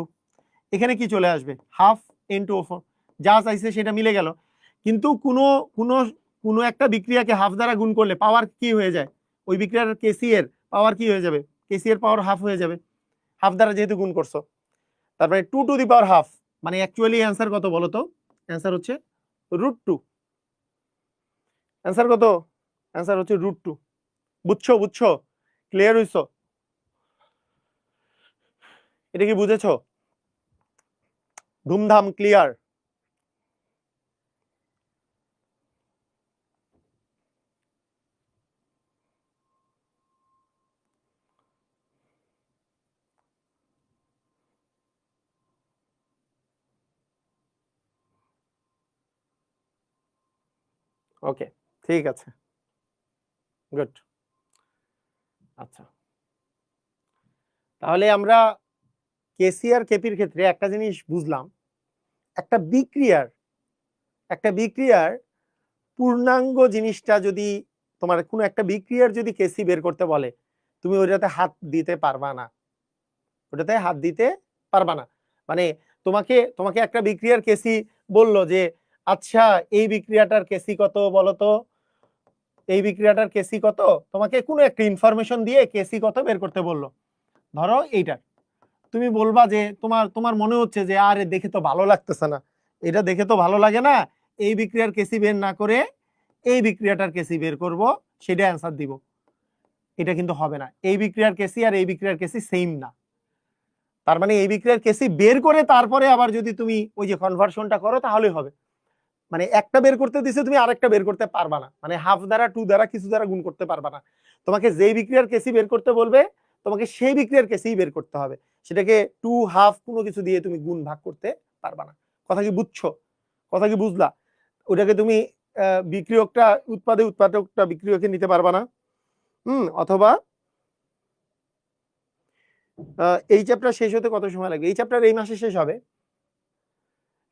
Speaker 1: এখানে কি চলে আসবে? হাফ N2O4, যা চাইছে সেটা মিলে গেল। কিন্তু কোনো কোনো কোনো একটা বিক্রিয়াকে হাফ দ্বারা গুণ করলে পাওয়ার কি হয়ে যায়? ওই বিক্রিয়ার কেসি এর পাওয়ার কি হয়ে যাবে? কেসি এর পাওয়ার হাফ হয়ে যাবে, হাফ দ্বারা যেহেতু গুণ করছো। তারপরে 2 টু দি পাওয়ার হাফ, মানে অ্যাকচুয়ালি অ্যান্সার কত বলো তো? অ্যান্সার হচ্ছে √2। অ্যান্সার কত? অ্যান্সার হচ্ছে √2। বুঝছো বুঝছো? ক্লিয়ার হইছো? এটা কি বুঝেছো? ধুমধাম ক্লিয়ার? ওকে, ঠিক আছে, গুড। আচ্ছা, তাহলে আমরা কেসি আর কেপির ক্ষেত্রে একটা জিনিস বুঝলাম, একটা বিক্রিয়ার পূর্ণাঙ্গ জিনিসটা যদি তোমার কোনো একটা বিক্রিয়ার যদি কেসি বের করতে বলে, তুমি ওইটাতে হাত দিতে পারবা না, ওটাতে হাত দিতে পারবা না। মানে তোমাকে তোমাকে একটা বিক্রিয়ার কেসি বললো যে আচ্ছা এই বিক্রিয়াটার কেসি কত বলতো, এই বিক্রিয়াটার কেসি কত, তোমাকে কোনো একটা ইনফরমেশন দিয়ে কেসি কত বের করতে বললো, ধরো এইটা, তুমি বলবা যে তোমার তোমার মনে হচ্ছে যে আরে দেখে তো ভালো লাগতেছে না, এটা দেখে তো ভালো লাগে না, এই বিক্রিয়ার কেসি বের না করে এই বিক্রিয়াটার কেসি বের করব, সেটা অ্যান্সার দিব। এটা কিন্তু হবে না, এই বিক্রিয়ার কেসি আর এই বিক্রিয়ার কেসি সেম না। তার মানে এই বিক্রিয়ার কেসি বের করে তারপরে আবার যদি তুমি ওই যে কনভার্সনটা করো তাহলেই হবে। মানে একটা বের করতে দিছে, তুমি আরেকটা বের করতে পারবা না, মানে হাফ দ্বারা টু দ্বারা কিছু দ্বারা গুণ করতে পারবা না। তোমাকে যেই বিক্রিয়ার কেসি বের করতে বলবে তোমাকে সেই বিক্রিয়ার কেসি বের করতে হবে, সেটাকে টু হাফ কোনো কিছু দিয়ে তুমি গুণ ভাগ করতে পারবা না। কথা কি বুঝছো? কথা কি বুঝলা? ওটাকে তুমি বিক্রিয়কটা উৎপাদে, উৎপাদকটা বিক্রিয়কে নিতে পারবা না। অথবা এই চ্যাপ্টার শেষ হতে কত সময় লাগবে? এই চ্যাপ্টার এই মাসে শেষ হবে,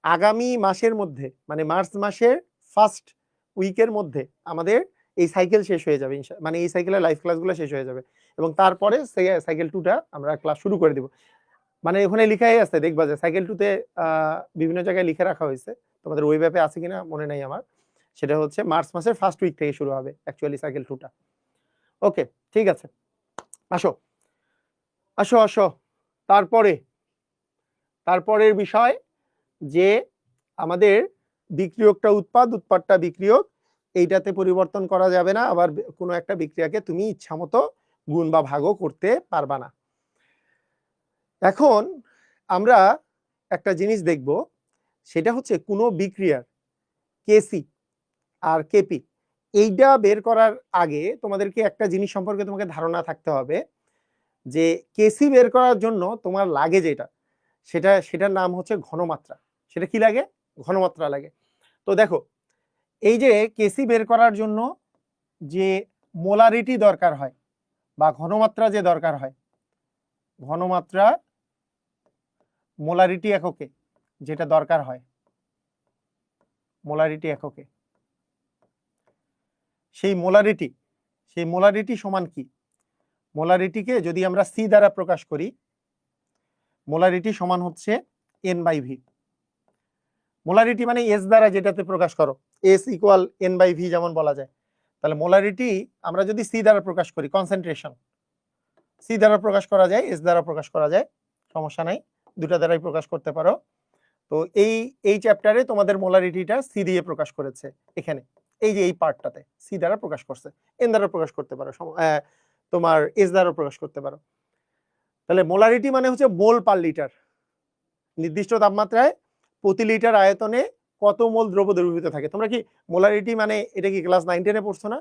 Speaker 1: আগামী মাসের মধ্যে, মানে মার্চ মাসের ফার্স্ট উইকের মধ্যে আমাদের এই সাইকেল শেষ হয়ে যাবে, মানে এই সাইকেলের লাইভ ক্লাসগুলো শেষ হয়ে যাবে, এবং তারপরে সাইকেল 2টা আমরা ক্লাস শুরু করে দিব। মানে ওখানে লেখাই আছে, দেখবা যে সাইকেল 2তে বিভিন্ন জায়গায় লিখে রাখা হয়েছে, তোমাদের ওয়েব অ্যাপে আছে কিনা মনে নাই আমার, সেটা হচ্ছে মার্চ মাসের ফার্স্ট উইক থেকে শুরু হবে অ্যাকচুয়ালি সাইকেল 2টা। ওকে, ঠিক আছে, আসো আসো আসো। তারপরের বিষয় যে আমাদের বিক্রিয়কটা উৎপাদ, উৎপাদটা বিক্রিয়ক, এইটাতে পরিবর্তন করা যাবে না, আবার কোনো একটা বিক্রিয়াকে তুমি ইচ্ছামতো গুণ বা ভাগও করতে পারবা না। এখন আমরা একটা জিনিস দেখব, সেটা হচ্ছে কোনো বিক্রিয়ার কেসি আর কেপি, এইটা বের করার আগে তোমাদেরকে একটা জিনিস সম্পর্কে তোমাকে ধারণা থাকতে হবে, যে কেসি বের করার জন্য তোমার লাগে যেটা, সেটার নাম হচ্ছে ঘনমাত্রা। সেটা কি লাগে? ঘনমাত্রা লাগে। তো দেখো, এই যে কেসি বের করার জন্য যে মোলারিটি দরকার হয় বা ঘনমাত্রা যে দরকার হয়, ঘনমাত্রা মোলারিটি এককে যেটা দরকার হয়, মোলারিটি এককে, সেই মোলারিটি সমান কি? মোলারিটিকে যদি আমরা সি দ্বারা প্রকাশ করি, মোলারিটি সমান হচ্ছে n/v। মোলারিটি মানে এস দ্বারা যেটাতে প্রকাশ করো, এস ইকুয়াল n/v যেমন বলা যায়, তাহলে মোলারিটি আমরা যদি সি দ্বারা প্রকাশ করি, কনসেন্ট্রেশন সি দ্বারা প্রকাশ করা যায়, এস দ্বারা প্রকাশ করা যায়, সমস্যা নাই, দুটা দ্বারাই প্রকাশ করতে পারো। তো এই চ্যাপ্টারে তোমাদের মোলারিটিটা সি দিয়ে প্রকাশ করেছে, এখানে এই যে এই পার্টটাতে সি দ্বারা প্রকাশ করছে, এন দ্বারা প্রকাশ করতে পারো, তোমার এস দ্বারা প্রকাশ করতে পারো। তাহলে মোলারিটি মানে হচ্ছে মোল পার লিটার, নির্দিষ্ট তাপমাত্রায় প্রতি লিটার আয়তনে কত মোল দ্রব্য দ্রবীভূত থাকে। তোমরা কি মোলারিটি মানে এটা কি ক্লাস 9-10-এ পড়ছো না?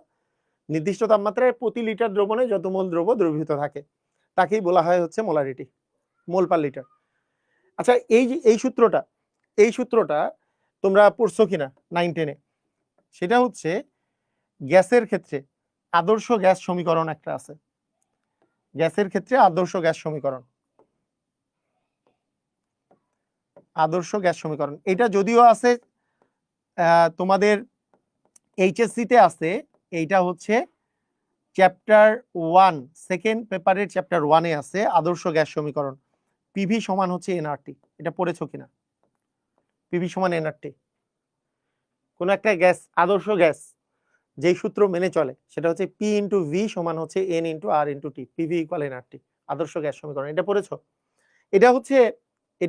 Speaker 1: নির্দিষ্ট তাপমাত্রায় প্রতি লিটার দ্রবণে যত মোল দ্রব্য দ্রবীভূত থাকে তাকেই বলা হয় হচ্ছে মোলারিটি, মোল পার লিটার। আচ্ছা, এই সূত্রটা তোমরা পড়ছো কিনা 9-10-এ? সেটা হচ্ছে গ্যাসের ক্ষেত্রে আদর্শ গ্যাস সমীকরণ একটা আছে, গ্যাসের ক্ষেত্রে আদর্শ গ্যাস সমীকরণ, আদর্শ গ্যাস সমীকরণ, এটা যদিও আছে তোমাদের এইচএসসি তে আছে, এইটা হচ্ছে চ্যাপ্টার 1 সেকেন্ড পেপারের চ্যাপ্টার 1-এ আছে আদর্শ গ্যাস সমীকরণ। পিভি সমান হচ্ছে এনআরটি, এটা পড়েছো কিনা? পিভি সমান এনআরটি, কোন একটা গ্যাস, আদর্শ গ্যাস যেই সূত্র মেনে চলে সেটা হচ্ছে পি ইন্টু ভি সমান হচ্ছে এন ইন্টু আর into T, PV equal nRT, আদর্শ গ্যাস সমীকরণ, এটা পড়েছো? এটা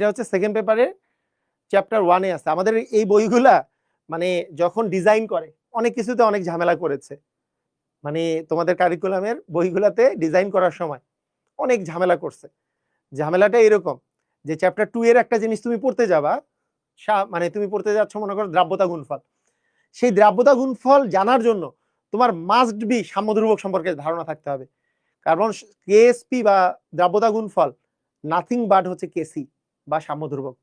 Speaker 1: হচ্ছে সেকেন্ড পেপারের চ্যাপ্টার 1-এ আছে। আমাদের এই বইগুলা মানে যখন ডিজাইন করে অনেক কিছুতে অনেক ঝামেলা করেছে, মানে তোমাদের কারিকুলামের বইগুলাতে ডিজাইন করার সময় অনেক ঝামেলা করছে। ঝামেলাটা এরকম যে চ্যাপ্টার 2 এর একটা জিনিস তুমি পড়তে যাবা, মানে তুমি পড়তে যাচ্ছ মনে করো দ্রাব্যতা গুণফল, সেই দ্রাব্যতা গুণফল জানার জন্য তোমার মাস্ট বি সাম্যধ্রুবক সম্পর্কে ধারণা থাকতে হবে, কারণ কেএসপি বা দ্রাব্যতা গুণফল নাথিং বাট হচ্ছে কেসি বা সাম্যধ্রুবক।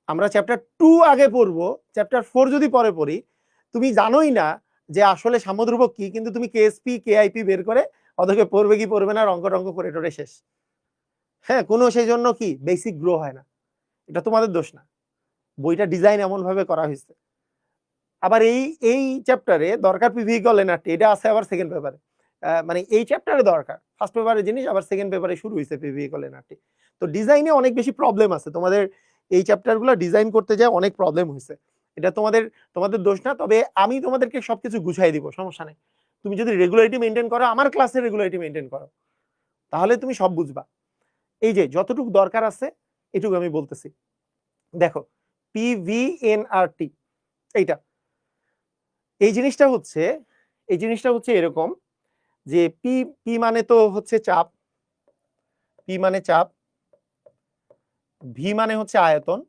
Speaker 1: আমরা চ্যাপ্টার 2 আগে পড়বো, চ্যাপ্টার 4 যদি পরে পড়ি, তুমি জানোই না যে আসলে সাম্যধ্রুবক কি, কিন্তু তুমি কেএসপি কেআইপি বের করে অথবা পড়বে কি পড়বে না, অঙ্ক করে টোরে শেষ। হ্যাঁ, কোনো সেই জন্য কি বেসিক গ্রো হয় না, এটা তোমাদের দোষ না, বইটা ডিজাইন এমন ভাবে করা হয়েছে। আবার এই চ্যাপ্টারে দরকার পিভি ইকুয়াল এনআরটি, এটা আছে আবার সেকেন্ড পেপারে। মানে এই চ্যাপ্টারে দরকার, ফার্স্ট পেপারের জিনিস আবার সেকেন্ড পেপারে শুরু হয়েছে পিভি ইকুয়াল এনআরটি। তো ডিজাইনে অনেক বেশি প্রবলেম আছে, তোমাদের এই চ্যাপ্টারগুলো ডিজাইন করতে যায় অনেক প্রবলেম হয়েছে। এটা তোমাদের দোষ না, তবে আমি তোমাদেরকে সবকিছু গুছাই দিব, সমস্যা নেই। তুমি যদি রেগুলারিটি মেনটেন করো, আমার ক্লাসে রেগুলারিটি মেনটেন করো, তাহলে তুমি সব বুঝবা। এই যে যতটুকু দরকার আছে এটুকু আমি বলতেছি। দেখো পিভিএনআরটি, এইটা এই জিনিসটা হচ্ছে এরকম যে পি পি মানে তো হচ্ছে চাপ, পি মানে চাপ, ভি মানে হচ্ছে আয়তন,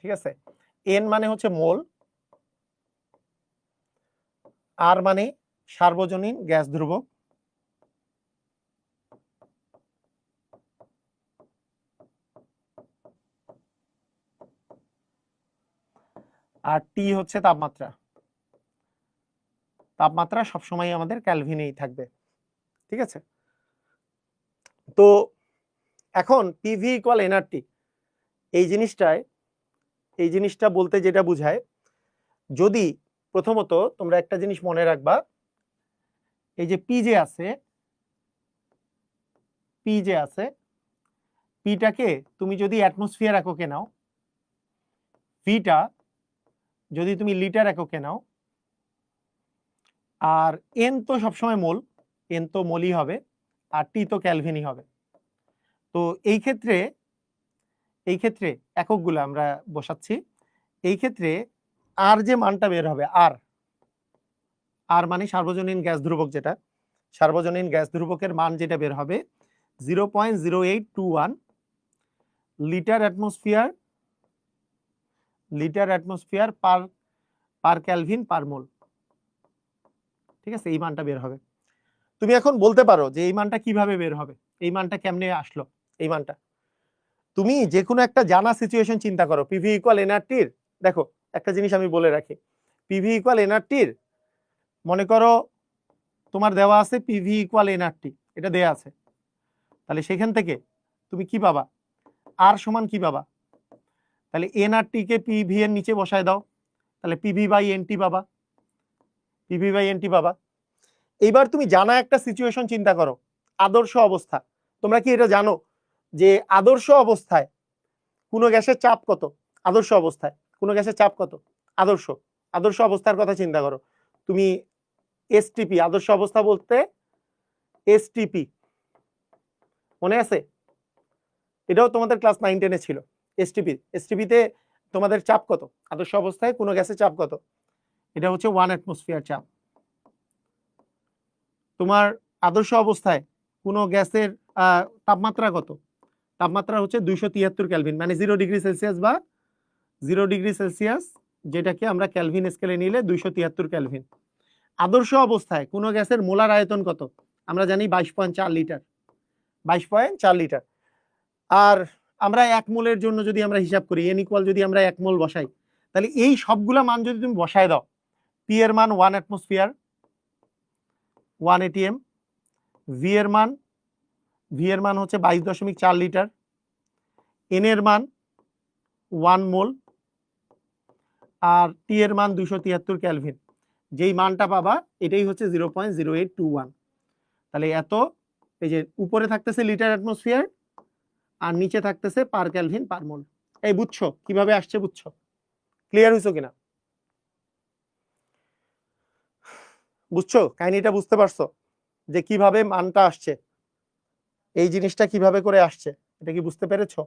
Speaker 1: ঠিক আছে, এন মানে হচ্ছে মোল, আর মানে সার্বজনীন গ্যাস ধ্রুবক, আর টি হচ্ছে তাপমাত্রা। তাপমাত্রা সবসময় আমাদের ক্যালভিনেই থাকবে, ঠিক আছে। তো এখন পিভি ইকুয়াল এনআরটি, এই জিনিসটা বলতে যেটা বুঝায়, যদি প্রথমত তোমরা একটা জিনিস মনে রাখবা, এই যে পি যে আছে পিটাকে তুমি যদি অ্যাটমসফিয়ার এককে নাও, ভিটা যদি তুমি লিটার এককে নাও, আর এন তো সবসময় মোল, এন তো মোলই হবে, আর টি তো ক্যালভিনই হবে। তো এই ক্ষেত্রে এককগুলো আমরা বসাচ্ছি। এই ক্ষেত্রে আর যে মানটা বের হবে, আর মানে সার্বজনীন গ্যাস ধ্রুবক, যেটা সার্বজনীন গ্যাস ধ্রুবকের মান যেটা বের হবে 0.0821 লিটার অ্যাটমসফিয়ার পার ক্যালভিন পার মোল, ঠিক আছে, এই মানটা বের হবে। তুমি এখন বলতে পারো যে এই মানটা কিভাবে বের হবে, এই মানটা কেমনে আসলো। এই মানটা তুমি যে কোনো একটা জানা সিচুয়েশন চিন্তা করো, পিভি ইকুয়াল এনআরটির, দেখো একটা জিনিস আমি বলে রাখি, পিভি ইকুয়াল এনআরটির মনে করো তোমার দেওয়া আছে পিভি ইকুয়াল এনআরটি, এটা দেয়া আছে, তাহলে সেখান থেকে তুমি কি পাবা, আর সমান কি পাবা, তাহলে এনআরটি কে পিভি এর নিচে বসায় দাও, তাহলে পিভি বাই এনটি পাবা, এইবার তুমি জানা একটা সিচুয়েশন চিন্তা করো, আদর্শ অবস্থা। তোমরা কি এটা জানো যে আদর্শ অবস্থায় কোন গ্যাসের চাপ কত, আদর্শ অবস্থায় কোন গ্যাসের চাপ কত, আদর্শ অবস্থার কথা চিন্তা করো তুমি। এসটিপি, আদর্শ অবস্থা বলতে এসটিপি মনে আছে, এটাও তোমাদের ক্লাস 9-10 ছিল। এসটিপিতে তোমাদের চাপ কত, আদর্শ অবস্থায় কোন গ্যাসের চাপ কত, এটা হচ্ছে 1 অ্যাটমসফিয়ার চাপ। তোমার আদর্শ অবস্থায় কোন গ্যাসের তাপমাত্রা কত, তাপমাত্রা হচ্ছে 273 কেলভিন, মানে 0°C বা 0°C, যেটাকে আমরা ক্যালভিন স্কেলে নিলে 273 কেলভিন। আদর্শ অবস্থায় কোন গ্যাসের মোলার আয়তন কত, আমরা জানি 22.4 লিটার, 22.4 লিটার। আর আমরা 1 মোলের জন্য যদি আমরা হিসাব করি, এন ইকুয়াল যদি আমরা 1 মোল বসাই, তাহলে এই সবগুলা মান যদি তুমি বসায় দাও, পি এর মান 1 অ্যাটমসফিয়ার 1 এটিএম, ভি এর মান হচ্ছে 22.4 লিটার, এন এর মান 1 মোল, আর টি এর মান 273 কেলভিন, যেই মানটা পাবা এটাই হচ্ছে 0.0821। তাহলে এত, এই যে উপরে থাকতেছে লিটার অ্যাটমসফিয়ার আর নিচে থাকতেছে পার কেলভিন পার মোল। এই বুঝছো কিভাবে আসছে, বুঝছো, ক্লিয়ার হইছো কিনা, বুঝছো কাহিনীটা, বুঝতে পারছো যে কিভাবে মানটা আসছে, এই জিনিসটা কিভাবে করে আসছে, এটা কি বুঝতে পেরেছো?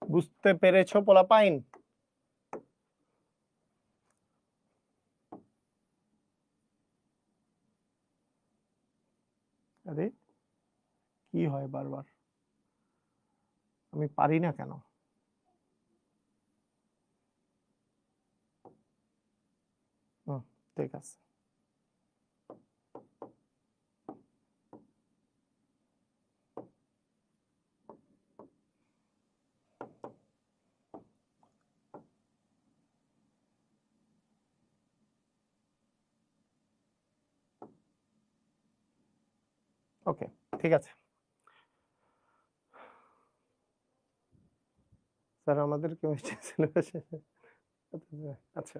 Speaker 1: বুঝতে পেরেছো পোলাপাইন? আরে কি হয় বারবার, আমি পারি না কেন? ঠিক আছে। ওকে, ঠিক আছে স্যার, আমাদের কেমিস্ট্রি সিলেবাস আচ্ছা,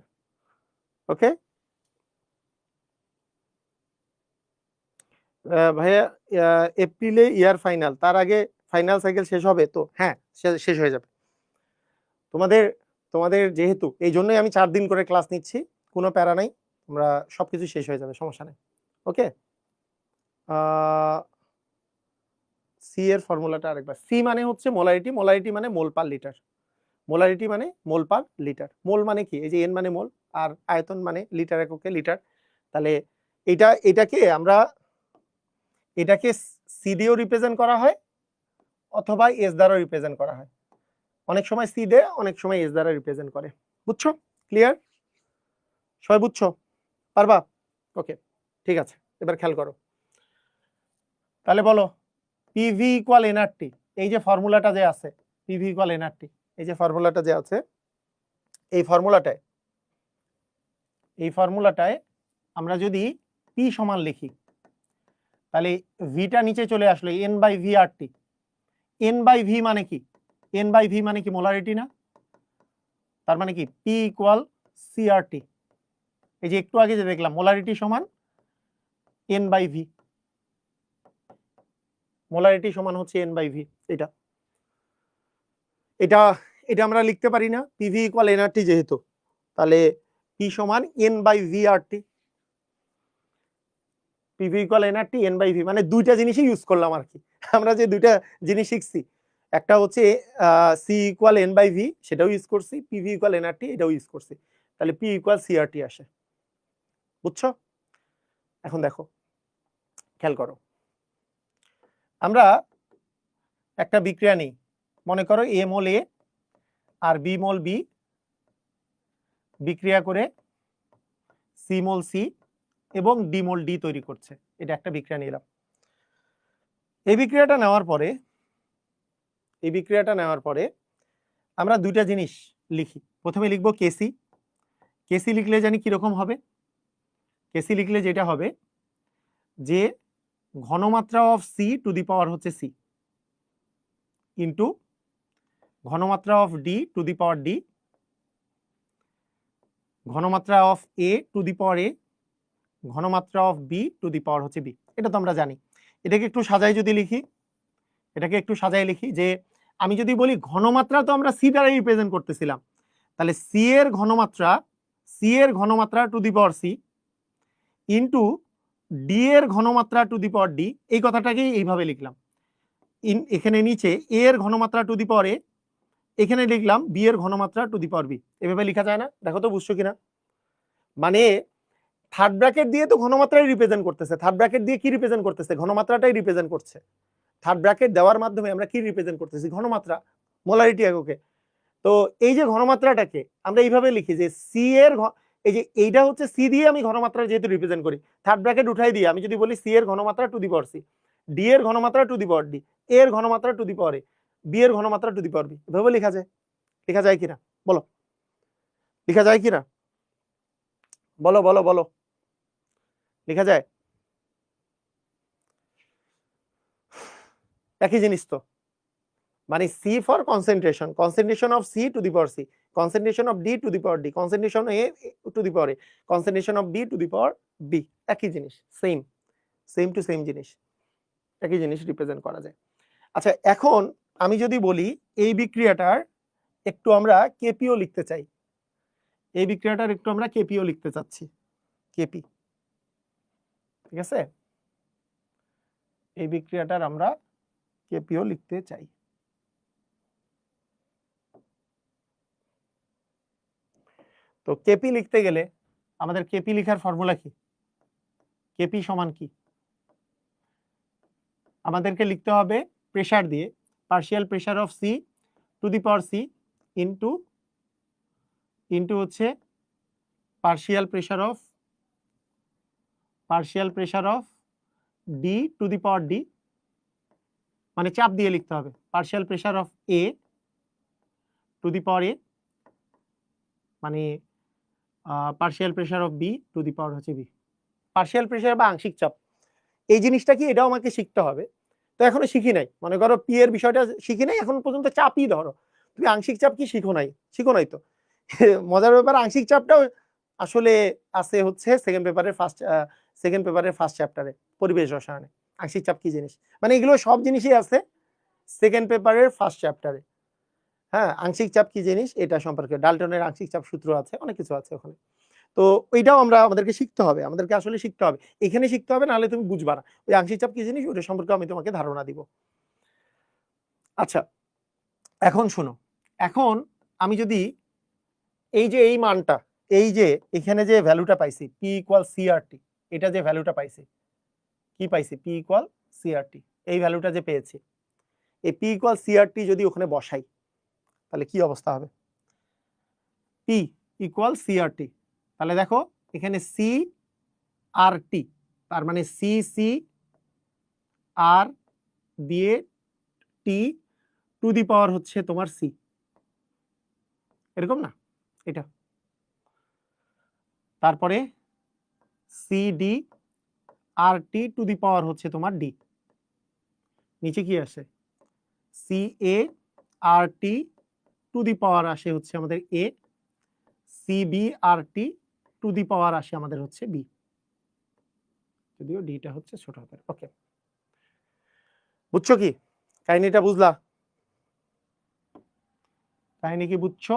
Speaker 1: ওকে ভাইয়া, এপ্রিলে ইয়ার ফাইনাল, তার আগে ফাইনাল সাইকেল শেষ হবে তো? হ্যাঁ, শেষ হয়ে যাবে তোমাদের। তোমাদের যেহেতু এই জন্যই আমি 4 দিন করে ক্লাস নিচ্ছি, কোনো প্যারা নাই, তোমরা সবকিছু শেষ হয়ে যাবে, সমস্যা নেই। ওকে, সি এর ফর্মুলাটা আরেকবার। সি মানে হচ্ছে মোলারিটি, মোলারিটি মানে মোল পার লিটার, মোলারিটি মানে মোল পার লিটার। মোল মানে কি? এই যে এন মানে মোল, আর আয়তন মানে লিটার এককে লিটার। তাহলে এটাকে সি দিয়েও রিপ্রেজেন্ট করা হয় অথবা এস দ্বারা রিপ্রেজেন্ট করা হয়। অনেক সময় সি দিয়ে, অনেক সময় এস দ্বারা রিপ্রেজেন্ট করে। বুঝছো? ক্লিয়ার? সবাই বুঝছো? পারবা? ওকে, ঠিক আছে, এবার খেয়াল করো। তাহলে বলো পিভি ইকুয়াল এনআরটি, এই যে ফর্মুলাটা যে আছে, পিভি ইকুয়াল এনআরটি, এই যে ফর্মুলাটা যে আছে, এই ফর্মুলাটায় আমরা যদি পি সমান লিখি, তাহলে ভিটা নিচে চলে আসলো, N by V R T. N by V মানে কি? এন বাই ভি মানে কি? মোলারিটি না? তার মানে কি পি ইকুয়াল সি আর টি। এই যে একটু আগে যে দেখলাম মোলারিটি সমান এন বাই ভি, মোলারিটি সমান হচ্ছে এন বাই ভি। এটা এটা এটা আমরা লিখতে পারি না, পিভি ইকুয়াল এনআরটি যেহেতু, তাহলে পি সমান N by V R T. PV equal NRT N by V, মানে দুইটা জিনিসই ইউজ করলাম আর কি। আমরা যে দুইটা জিনিস শিখছি, একটা হচ্ছে C equal N by V, সেটাও ইউজ করছি, পিভি ইকুয়াল এনআরটি এটাও ইউজ করছি, তাহলে পি ইকুয়াল সিআরটি আসে। বুঝছো? এখন দেখো, খেয়াল করো, আমরা একটা বিক্রিয়া নিই, মনে করো এ মোল এ আর বি মোল বি বিক্রিয়া করে সি মোল সি এবং ডি মোল ডি তৈরি করছে। এটা একটা বিক্রিয়া নিলাম। এই বিক্রিয়াটা নেওয়ার পরে আমরা দুইটা জিনিস লিখি। প্রথমে লিখবো কেসি। কেসি লিখলে জানি কিরকম হবে? কেসি লিখলে যেটা হবে যে ঘনমাত্রা of C to the power হচ্ছে সি ইন্টু ঘনমাত্রা of D to the power D, ঘনমাত্রা of A to the power এ, ঘনমাত্রা of B to the power হচ্ছে বি। এটা তো আমরা জানি। এটাকে একটু সাজাই যদি লিখি, যে আমি যদি বলি ঘনমাত্রা তো আমরা সি দ্বারা রিপ্রেজেন্ট করতেছিলাম, তাহলে সি এর ঘনমাত্রা to the power C into D এর ঘনমাত্রা টু দি পাওয়ার ডি, এই কথাটাকেই এইভাবে লিখলাম। এখানে নিচে এ এর ঘনমাত্রা টু দি পাওয়ার এ, এখানে লিখলাম বি এর ঘনমাত্রা টু দি পাওয়ার বি। এভাবে লেখা যায় না? দেখো তো বুঝছো কিনা। মানে থার্ড ব্র্যাকেট দিয়ে তো ঘনমাত্রাই রিপ্রেজেন্ট করতেছে, থার্ড ব্র্যাকেট দিয়ে কি রিপ্রেজেন্ট করতেছে? ঘনমাত্রাটাই রিপ্রেজেন্ট করছে। থার্ড ব্র্যাকেট দেওয়ার মাধ্যমে আমরা কি রিপ্রেজেন্ট করতেছি? ঘনমাত্রা, মোলারিটি এককে। তো এই যে ঘনমাত্রাটাকে আমরা এইভাবে লিখি যে সি এর, এই যে এইটা হচ্ছে সি দিয়ে আমি ঘনমাত্রা যেহেতু রিপ্রেজেন্ট করি, থার্ড ব্র্যাকেট উঠাই দিয়ে আমি যদি বলি সি এর ঘনমাত্রা to the power C, D এর ঘনমাত্রা টু দি পাওয়ার ডি, এ এর ঘনমাত্রা to the power A, B এর ঘনমাত্রা টু দি পাওয়ার বি, এভাবে লেখা যায় কিনা বলো? লেখা যায় কিনা? বলো বলো বলো, লেখা যায়? একই জিনিস তো, মানে C for concentration, concentration of C to the power C, concentration of D to the power D, concentration A to the power A, concentration of B to the power B. একই জিনিস, সেম টু সেম জিনিস, একই জিনিস represent করা যায়। আচ্ছা, এখন আমি যদি বলি এই বিক্রিয়াটার একটু আমরা কেপিও লিখতে চাই, এই বিক্রিয়াটার একটু আমরা কেপিও লিখতে চাচ্ছি, কেপি, ঠিক আছে? এই বিক্রিয়াটার আমরা কেপিও লিখতে চাই। তো কেপি লিখতে গেলে আমাদের কেপি লেখার ফর্মুলা কি? কেপি সমান কি? আমাদেরকে লিখতে হবে প্রেসার দিয়ে, partial pressure of C to the power C into হচ্ছে partial pressure of D to the power D, মানে চাপ দিয়ে লিখতে হবে partial pressure of A to the power A, মানে partial pressure of B to the power হচ্ছে B. Partial pressure বা আংশিক চাপ, এই জিনিসটা কি, এটাও আমাকে শিখতে হবে। তো এখনো শিখি নাই, মনে করো পি এর বিষয়টা শিখি নাই এখন পর্যন্ত। চাপই ধরো, তুমি আংশিক চাপ কি শিখো নাই তো। মজার ব্যাপার, আংশিক চাপটাও আসলে আছে হচ্ছে সেকেন্ড পেপারের ফার্স্ট চ্যাপ্টারে, পরিবেশ রসায়নে। আংশিক চাপ কি জিনিস, মানে এগুলো সব জিনিসই আছে সেকেন্ড পেপারের ফার্স্ট চ্যাপ্টারে। হ্যাঁ, আংশিক চাপ কি জিনিস এটা সম্পর্কে ডাল্টনের আংশিক চাপ সূত্র আছে, অনেক কিছু আছে ওখানে। তো ওইটাও আমাদেরকে শিখতে হবে, আমাদেরকে আসলে শিখতে হবে, এখানে শিখতে হবে, নাহলে তুমি বুঝবা না ওই আংশিক চাপ কি জিনিস, ওটা সম্পর্কে আমি তোমাকে ধারণা দিব। আচ্ছা, এখন শোনো, এখন আমি যদি এই যে এই মানটা, এই যে এখানে যে ভ্যালুটা পাইছি পি ইকুয়াল সিআরটি, এটা যে ভ্যালুটা পাইছি, কি পাইছি, পি ইকুয়াল সিআরটি, এই ভ্যালুটা যে পেয়েছি, এই পি ইকুয়াল সিআরটি যদি ওখানে বসাই তাহলে কি অবস্থা হবে। পি ইকুয়াল সিআরটি, তাহলে দেখো এখানে সি আর টি, তার মানে সি সি আর দিয়ে টি টু দি পাওয়ার হচ্ছে তোমার সি, এরকম না এটা। তারপরে C D R T to the power হচ্ছে তোমার ডি, নিচে কি আসে, C A R T to the power আসে হচ্ছে আমাদের A, C B R T to the power আসে আমাদের হচ্ছে বি, যদিও ডিটা হচ্ছে ছোট হাতের। ওকে, বুঝছো কি কাহিনীটা, বুঝলা কাহিনী কি বুঝছো?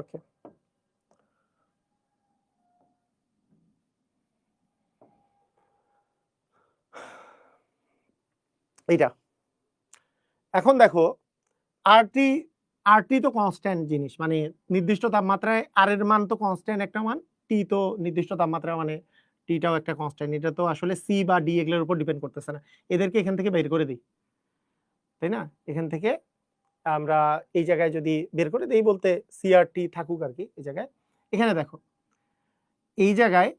Speaker 1: ওকে, এইটা এখন দেখো, আরটি আরটি তো কনস্ট্যান্ট জিনিস, মানে নির্দিষ্ট তাপমাত্রায় আর এর মান তো কনস্ট্যান্ট একটা মান, টি তো নির্দিষ্ট তাপমাত্রা, মানে টিটাও একটা কনস্ট্যান্ট, এটা তো আসলে সি বা ডি এগুলোর উপর ডিপেন্ড করতেছে না, এদেরকে এখান থেকে বের করে দিই, তাই না? এখান থেকে আমরা এই জায়গায় যদি বের করে দিই, বলতে সিআরটি থাকুক আর কি এই জায়গায়। এখানে দেখো এই জায়গায়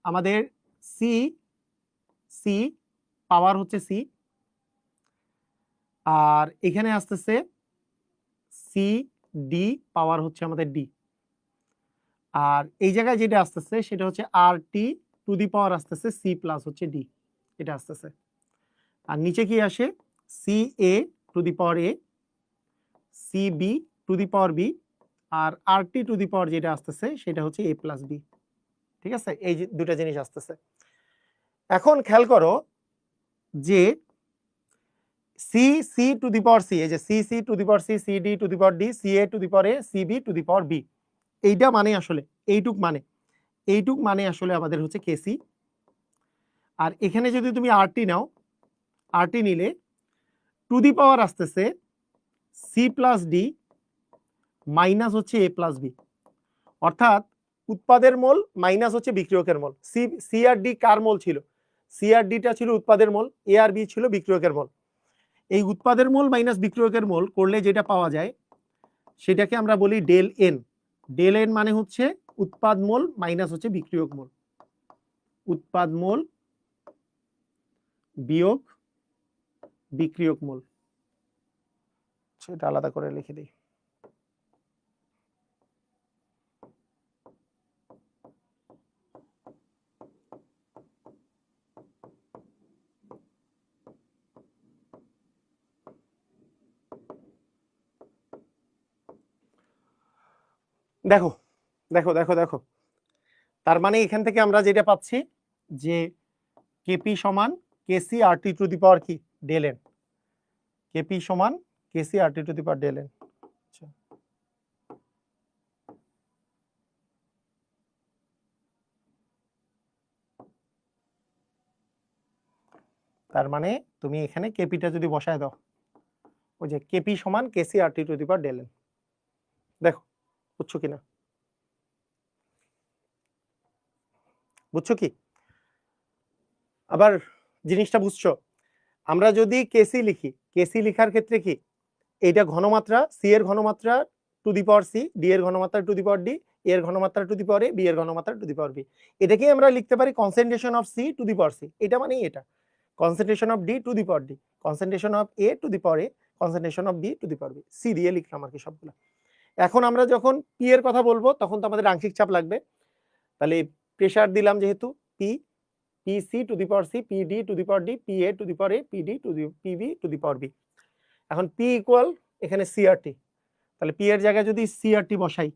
Speaker 1: আমাদের সি সি পাওয়ার হচ্ছে সি, আর এখানে আসতেছে সি ডি পাওয়ার হচ্ছে আমাদের ডি, আর এই জায়গায় যেটা আসতেছে সেটা হচ্ছে আর টি টু দি পাওয়ার আসতেছে সি প্লাস হচ্ছে ডি, এটা আসতেছে। আর নিচে কি আসে, C A to the power A, C B to the power B, আর R T to the power যেটা আসতেছে সেটা হচ্ছে এ প্লাস বি। ঠিক আছে, এই দুটা জিনিস আসতেছে। এখন খেয়াল করো যে C C to the power C, এই যে C C to the power C, C D to the power D, C A to the power A, C B to the power B, এইটা মানে আসলে এইটুক মানে আসলে আমাদের হচ্ছে কেসি। আর এখানে যদি তুমি আরটি নাও, আরটি নিলে টু দি পাওয়ার আসতেছে সি প্লাস ডি মাইনাস হচ্ছে এ প্লাস বি, অর্থাৎ উৎপাদের মোল মাইনাস হচ্ছে বিক্রিয়কের মোল। সি আর ডি কার মোল ছিল, সি আর ডিটা ছিল উৎপাদের মোল, এ আর বি ছিল বিক্রিয়কের মোল। এই উৎপাদের মোল মাইনাস বিক্রিয়কের মোল করলে যেটা পাওয়া যায় সেটাকে আমরা বলি ডেল এন। ডেল এন মানে হচ্ছে উৎপাদ মোল মাইনাস হচ্ছে বিক্রিয়ক মোল, উৎপাদ মোল বিয়োগ বিক্রিয়ক মোল, সেটা আলাদা করে লিখে দিই। দেখো দেখো দেখো দেখো, তার মানে এখান থেকে আমরা যেটা পাচ্ছি যে কেপি সমান KC R T to the power কি ডেল এন, কেপি সমান KC R T to the power del n. তার মানে তুমি এখানে কেপিটা যদি বসায় দাও, ওই যে কেপি সমান KC R T to the power del n, দেখো বুঝছো কিনা, বুঝছো কি? আবার জিনিসটা বুঝছো, আমরা যদি কেসি লিখি, কেসি লিখার ক্ষেত্রে কি এইটা ঘনমাত্রা, সি এর ঘনমাত্রা to the power C, D এর ঘনমাত্রা টু দি পাওয়ার ডি, এর ঘনমাত্রা to the power A, B এর ঘনমাত্রা টু দি পাওয়ার বি, এটাকে আমরা লিখতে পারি concentration of C to the power C, এটা মানে এটা concentration of D to the power D, concentration of A to the power A, concentration of B to the power B, C দিয়ে লিখলাম আর কি সবগুলো। এখন আমরা যখন পি এর কথা বলবো তখন তো আমাদের আংশিক চাপ লাগবে, তাহলে প্রেসার দিলাম যেহেতু P, P C to the power C, P D to the power D, P A to the power A, P D to the PB to the power B. এখন পি ইকুয়াল এখানে CRT, তাহলে P এর জায়গায় যদি CRT বসাই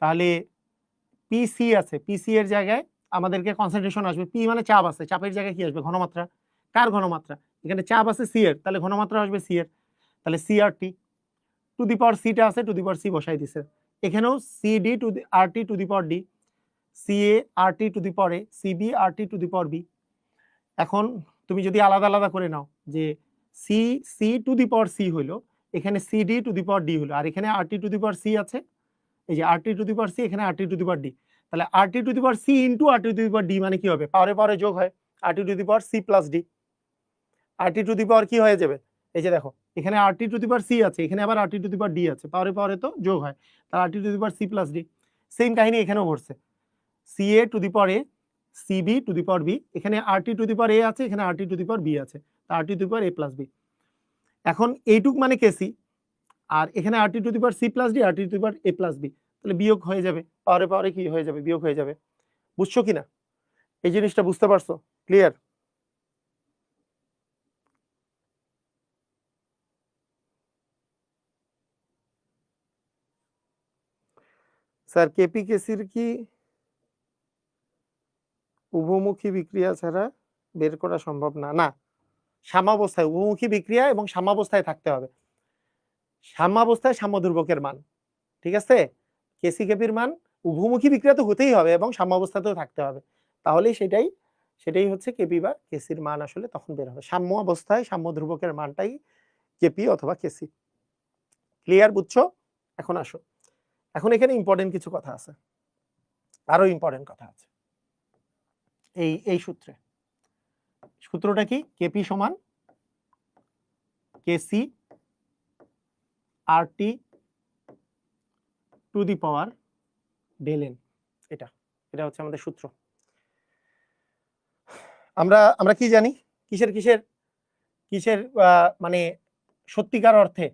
Speaker 1: তাহলে পিসি আছে, পিসি এর জায়গায় আমাদেরকে কনসেন্ট্রেশন আসবে, পি মানে চাপ আছে, চাপের জায়গায় কি আসবে ঘনমাত্রা, কার ঘনমাত্রা, এখানে চাপ আছে সি এর, তাহলে ঘনমাত্রা আসবে সি এর, তাহলে সিআরটি টু দি পাওয়ার সিটা আছে, টু দি পাওয়ার সি বসাই দিছে, এখানেও CD to the RT to the power D, CA RT to the power A, CB RT to the power B. এখন তুমি যদি আলাদা আলাদা করে নাও যে C C to the power C হইলো, এখানে CD to the power D হলো, আর এখানে RT to the power C আছে, এই যে RT to the power C, এখানে RT to the power D, তাহলে RT to the power C into RT to the power D মানে কি হবে, পাওয়ারে পাওয়ারে যোগ হয়, RT to the power C plus D, RT to the power কি হয়ে যাবে, এই যে দেখো এখানে RT to the power C আছে, এখানে আবার RT to the power D আছে, পাওয়ারে পাওয়ারে তো যোগ হয়, তাহলে RT to the power C plus D. Same কাহিনী এখানেও ঘটছে, C A to the power A, CB to the power B, এখানে RT to the power A আছে, এখানে RT to the power B আছে, তা RT to the power A plus B. এখন এইটুক মানে কেসি, আর এখানে RT to the power C plus D, RT to the power A plus B, তাহলে বিয়োগ হয়ে যাবে, পাওয়ারে পাওয়ারে কি হয়ে যাবে, বিয়োগ হয়ে যাবে। বুঝছো কিনা এই জিনিসটা, বুঝতে পারছো? ক্লিয়ার? স্যার কেপি কেসির কি উভমুখী বিক্রিয়া ছাড়া বের করা সম্ভব না? না, সাম্যাবস্থায়, উভমুখী বিক্রিয়া এবং সাম্যাবস্থায় থাকতে হবে, সাম্যাবস্থায় সাম্য ধ্রুবকের মান, ঠিক আছে? কেসি কেপির মান উভমুখী বিক্রিয়া তো হতেই হবে এবং সাম্যাবস্থাতেও থাকতে হবে, তাহলেই সেটাই হচ্ছে কেপি বা কেসির মান আসলে তখন বের হবে, সাম্য অবস্থায় সাম্য ধ্রুবকের মানটাই কেপি অথবা কেসি। ক্লিয়ার? বুঝছো? এখন আসো, এখন এখানে ইম্পর্টেন্ট কিছু কথা আছে, আরো ইম্পর্টেন্ট কথা আছে এই সূত্রে। সূত্রটা কি? কেপি সমান KC RT to the power del n, এটা হচ্ছে আমাদের সূত্র। আমরা কি জানি, কিসের কিসের কিসের মানে সত্যিকার অর্থে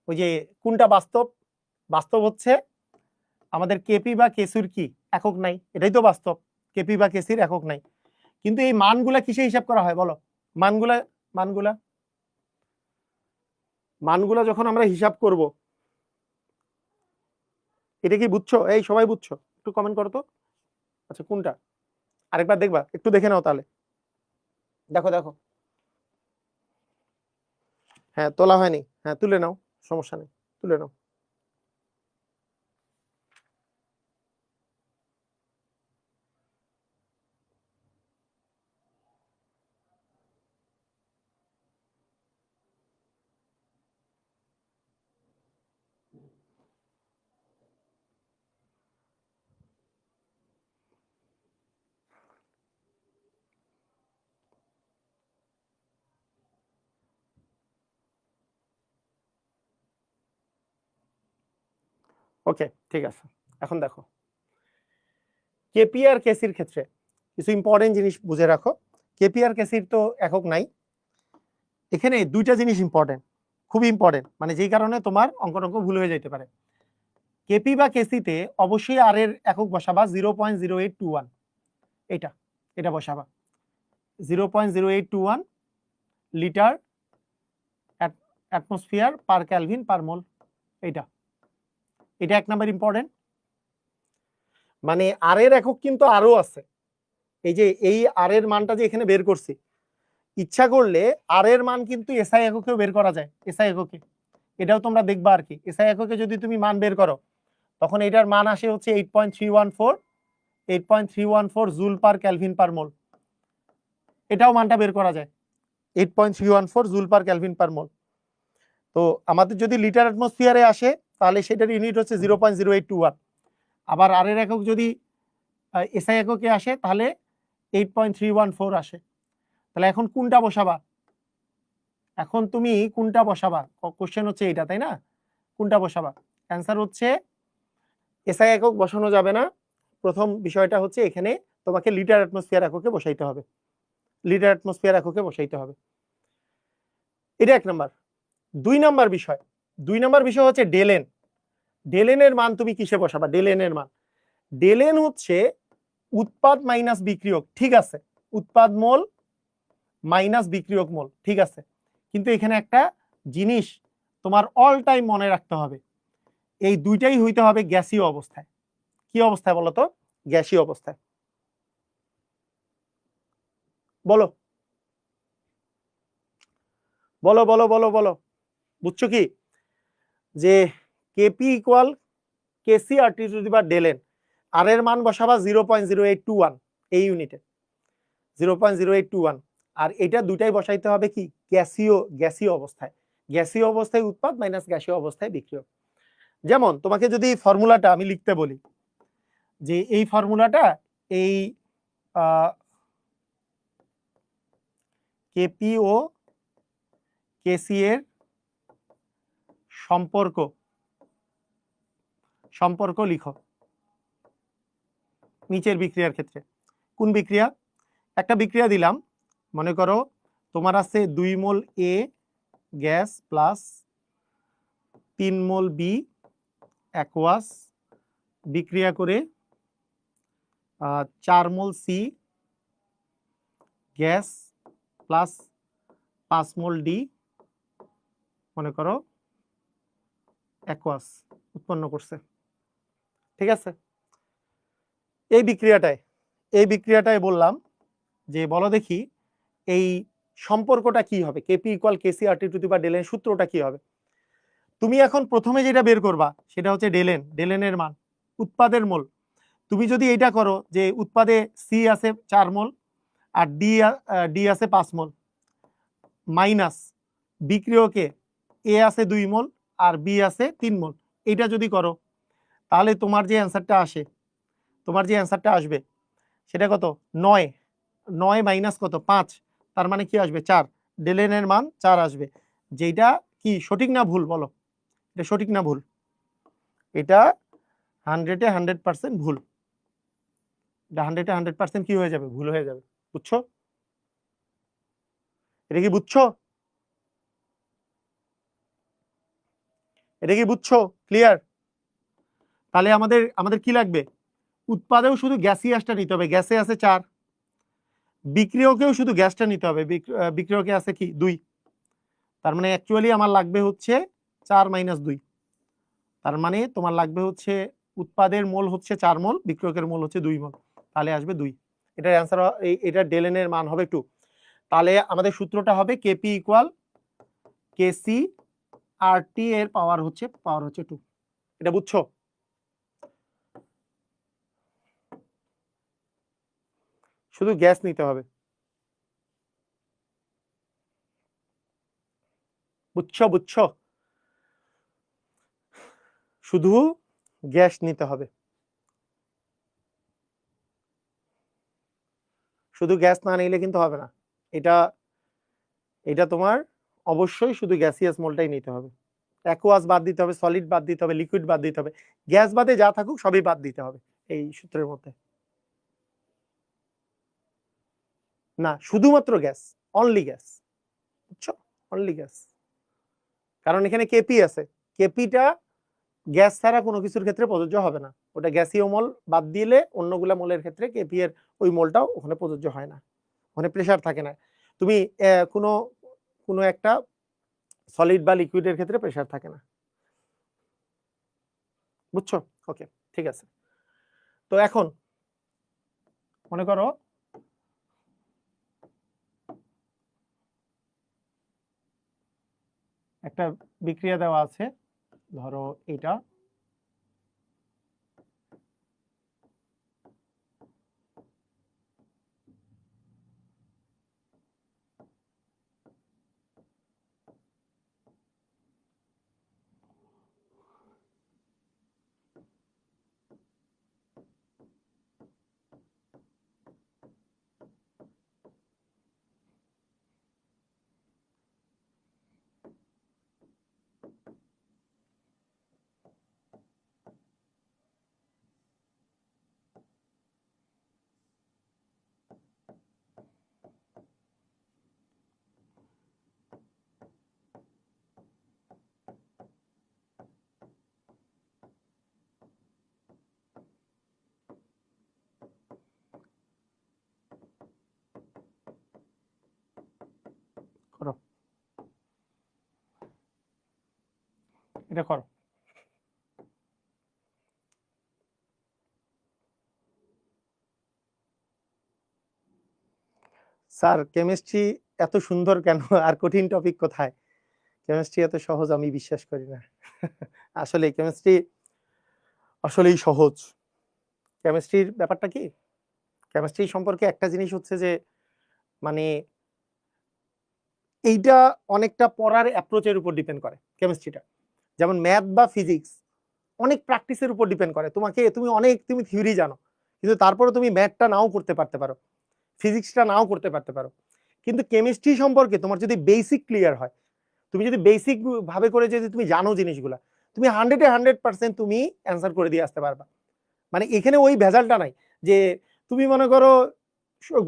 Speaker 1: ওই যে কোনটা বাস্তব, বাস্তব হচ্ছে আমাদের কেপি বা কেসির কি একক নাই, এটাই তো বাস্তব, কেপি বা কেসির একক নাই, কিন্তু এই মানগুলা কিসে হিসাব করা হয় বলো, মানগুলা মানগুলা মানগুলা যখন আমরা হিসাব করব, এটা কি বুঝছো? এই সবাই বুঝছো? একটু কমেন্ট করো তো, আচ্ছা কোনটা আরেকবার দেখবা, একটু দেখে নাও তাহলে, দেখো দেখো, হ্যাঁ তোলা হয়নি, হ্যাঁ তুলে নাও, সমস্যা নেই, তুলে নাও। ওকে ঠিক আছে, এখন দেখো কেপি আর কেসির ক্ষেত্রে কিছু ইম্পর্টেন্ট জিনিস বুঝে রাখো। কেপি আর কেসির তো একক নাই, এখানে দুইটা জিনিস ইম্পর্টেন্ট, খুবই ইম্পর্টেন্ট, মানে যেই কারণে তোমার অঙ্ক ভুল হয়ে যেতে পারে। কেপি বা কেসিতে অবশ্যই আর এর একক বসাবা 0.0821, এটা বসাবা 0.0821 লিটার অ্যাটমসফিয়ার পার ক্যালভিন পার মোল, এটা এক নাম্বার ইম্পর্টেন্ট। মানে আর এর একক কিন্তু আরো আছে, এই যে এই আর এর মানটা যে এখানে বের করছি, ইচ্ছা করলে আর এর মান কিন্তু এসআই এককেও বের করা যায়, এসআই এককে, এটাও তোমরা দেখবা আর কি, এসআই এককে যদি তুমি মান বের করো তখন এটার মান আসে হচ্ছে 8.314 জুল পার ক্যালভিন পার মোল, এটাও মানটা বের করা যায় 8.314 জুল পার ক্যালভিন পার মোল। তো আমাদের যদি লিটার অ্যাটমসফিয়ারে আসে তাহলে সেটার ইউনিট হচ্ছে 0.0821, আবার আর এর একক যদি এসআই এককে আসে তাহলে 8.314 আসে। তাহলে এখন কোনটা বসাবা, এখন তুমি কোনটা বসাবা, কোশ্চেন হচ্ছে এইটা তাই না, কোনটা বসাবা? অ্যান্সার হচ্ছে এসআই একক বসানো যাবে না, প্রথম বিষয়টা হচ্ছে এখানে তোমাকে লিটার অ্যাটমসফিয়ার এককে বসাইতে হবে, লিটার অ্যাটমসফিয়ার এককে বসাইতে হবে, এটা এক নাম্বার। দুই নাম্বার বিষয় হচ্ছে ডেল এন, ডেল এন এর মান তুমি কিসে বসাবা? ডেল এন এর মান, ডেল এন হচ্ছে উৎপাদ মাইনাস বিক্রিয়ক, ঠিক আছে, উৎপাদ মোল মাইনাস বিক্রিয়ক মোল, ঠিক আছে। কিন্তু এখানে একটা জিনিস তোমার অল টাইম মনে রাখতে হবে, এই দুইটাই হইতে হবে গ্যাসীয় অবস্থায়। কি অবস্থায় বলো তো? গ্যাসীয় অবস্থায়। বলো বলো বলো বলো বলো, বুঝছো কি? যে KP equal KC R T to the power del n, আর এর মান বসাবা 0.0821 এই ইউনিটে, 0.0821, আর এটা দুটাই বসাইতে হবে কি? গ্যাসীয়, গ্যাসীয় অবস্থায়। গ্যাসীয় অবস্থায় উৎপাদ মাইনাস গ্যাসীয় অবস্থায় বিক্রিয়ক। যেমন তোমাকে যদি ফর্মুলাটা আমি লিখতে বলি, যে এই ফর্মুলাটা এই কেপি ও কেসি এর সম্পর্ক সম্পর্ক লিখো নিচের বিক্রিয়ার ক্ষেত্রে। কোন বিক্রিয়া? একটা বিক্রিয়া দিলাম, মনে করো তোমার আছে 2 মোল এ গ্যাস প্লাস 3 মোল বি অ্যাকোয়াস বিক্রিয়া করে 4 মোল সি গ্যাস প্লাস 5 মোল ডি মনে করো অ্যাকোয়াস উৎপন্ন করছে, ঠিক আছে। এই বিক্রিয়াটায় বললাম যে বলো দেখি এই সম্পর্কটা কি হবে, KP equal KC R T to the power del N, সূত্রটা কি হবে? তুমি এখন প্রথমে যেটা বের করবা সেটা হচ্ছে ডেল এন, ডেল এন এর মান, উৎপাদের মোল। তুমি যদি এইটা করো যে উৎপাদে সি আছে 4 মোল আর ডি আছে 5 মোল, মাইনাস বিক্রিয়কে এ আছে 2 মোল আর বি আছে 3 মোল, এইটা যদি করো তাহলে তোমার যে অ্যান্সারটা আসবে সেটা কত? 9, 9 মাইনাস কত? 5, তার মানে কি আসবে? 4। ডেল এন এর মান 4 আসবে। যেটা কি সঠিক না ভুল বলো? এটা সঠিক না ভুল? এটা 100-এ 100% ভুল। এটা 100-এ 100% কি হয়ে যাবে? ভুল হয়ে যাবে। বুঝছো? এটা কি বুঝছো? এটা কি বুঝছো? ক্লিয়ার? তাহলে আমাদের আমাদের কি লাগবে? উৎপাদেও শুধু গ্যাসিয়াসটা নিতে হবে, গ্যাসে আছে 4, বিক্রিয়কেও শুধু গ্যাসটা নিতে হবে, বিক্রিয়কে আছে কি 2, তার মানে অ্যাকচুয়ালি আমার লাগবে হচ্ছে 4 মাইনাস 2, তার মানে তোমার লাগবে হচ্ছে উৎপাদের মোল হচ্ছে 4 মোল, বিক্রিয়কের মোল হচ্ছে 2 মোল, তাহলে আসবে 2। এটার অ্যান্সার, এটা ডেল এন এর মান হবে 2। তাহলে আমাদের সূত্রটা হবে কেপি ইকুয়াল কেসি আর টি এর পাওয়ার হচ্ছে 2। এটা বুঝছো? শুধু গ্যাস নিতে হবে, বুঝছো? বুঝছো? শুধু গ্যাস নিতে হবে, শুধু গ্যাস না নিলে কিন্তু হবে না। এটা এটা তোমার অবশ্যই শুধু গ্যাসিয়াস মোলটাই নিতে হবে, অ্যাকুয়াস বাদ দিতে হবে, সলিড বাদ দিতে হবে, লিকুইড বাদ দিতে হবে, গ্যাস বাদে যা থাকুক সবই বাদ দিতে হবে এই সূত্রের মধ্যে। না, শুধুমাত্র গ্যাস, অনলি গ্যাস, বুঝছো? অনলি গ্যাস, কারণ এখানে কেপি আছে, কেপিটা গ্যাস ছাড়া কোনো কিছুর ক্ষেত্রে প্রযোজ্য হবে না। ওটা গ্যাসীয় মোল বাদ দিলে অন্যগুলা মোলের ক্ষেত্রে কেপি এর ওই মোলটাও ওখানে প্রযোজ্য হয় না, ওখানে প্রেসার থাকে না। তুমি কোনো কোনো একটা সলিড বা লিকুইডের ক্ষেত্রে প্রেসার থাকে না, বুঝছো? ওকে, ঠিক আছে। তো এখন মনে করো একটা বিক্রিয়া দেওয়া আছে, ধরো এটা, এটা করো। স্যার কেমিস্ট্রি এত সুন্দর কেন, আর কঠিন টপিক কোথায়? কেমিস্ট্রি এত সহজ আমি বিশ্বাস করি না। আসলে কেমিস্ট্রি আসলেই সহজ। কেমিস্ট্রির ব্যাপারটা কি, কেমিস্ট্রি সম্পর্কে একটা জিনিস হচ্ছে যে মানে এইটা অনেকটা পড়ার অ্যাপ্রোচের উপর ডিপেন্ড করে কেমিস্ট্রিটা। যেমন ম্যাথ বা ফিজিক্স অনেক প্র্যাকটিসের উপর ডিপেন্ড করে। তুমি থিওরি জানো, কিন্তু তারপরে তুমি ম্যাথটা নাও করতে পারতে পারো, ফিজিক্সটা নাও করতে পারতে পারো। কিন্তু কেমিস্ট্রি সম্পর্কে তোমার যদি বেসিক ক্লিয়ার হয়, তুমি যদি বেসিক ভাবে করে যদি তুমি জানো জিনিসগুলা, তুমি 100% তুমি অ্যান্সার করে দিয়ে আসতে পারবা। মানে এখানে ওই ভেজালটা নাই যে তুমি মনে করো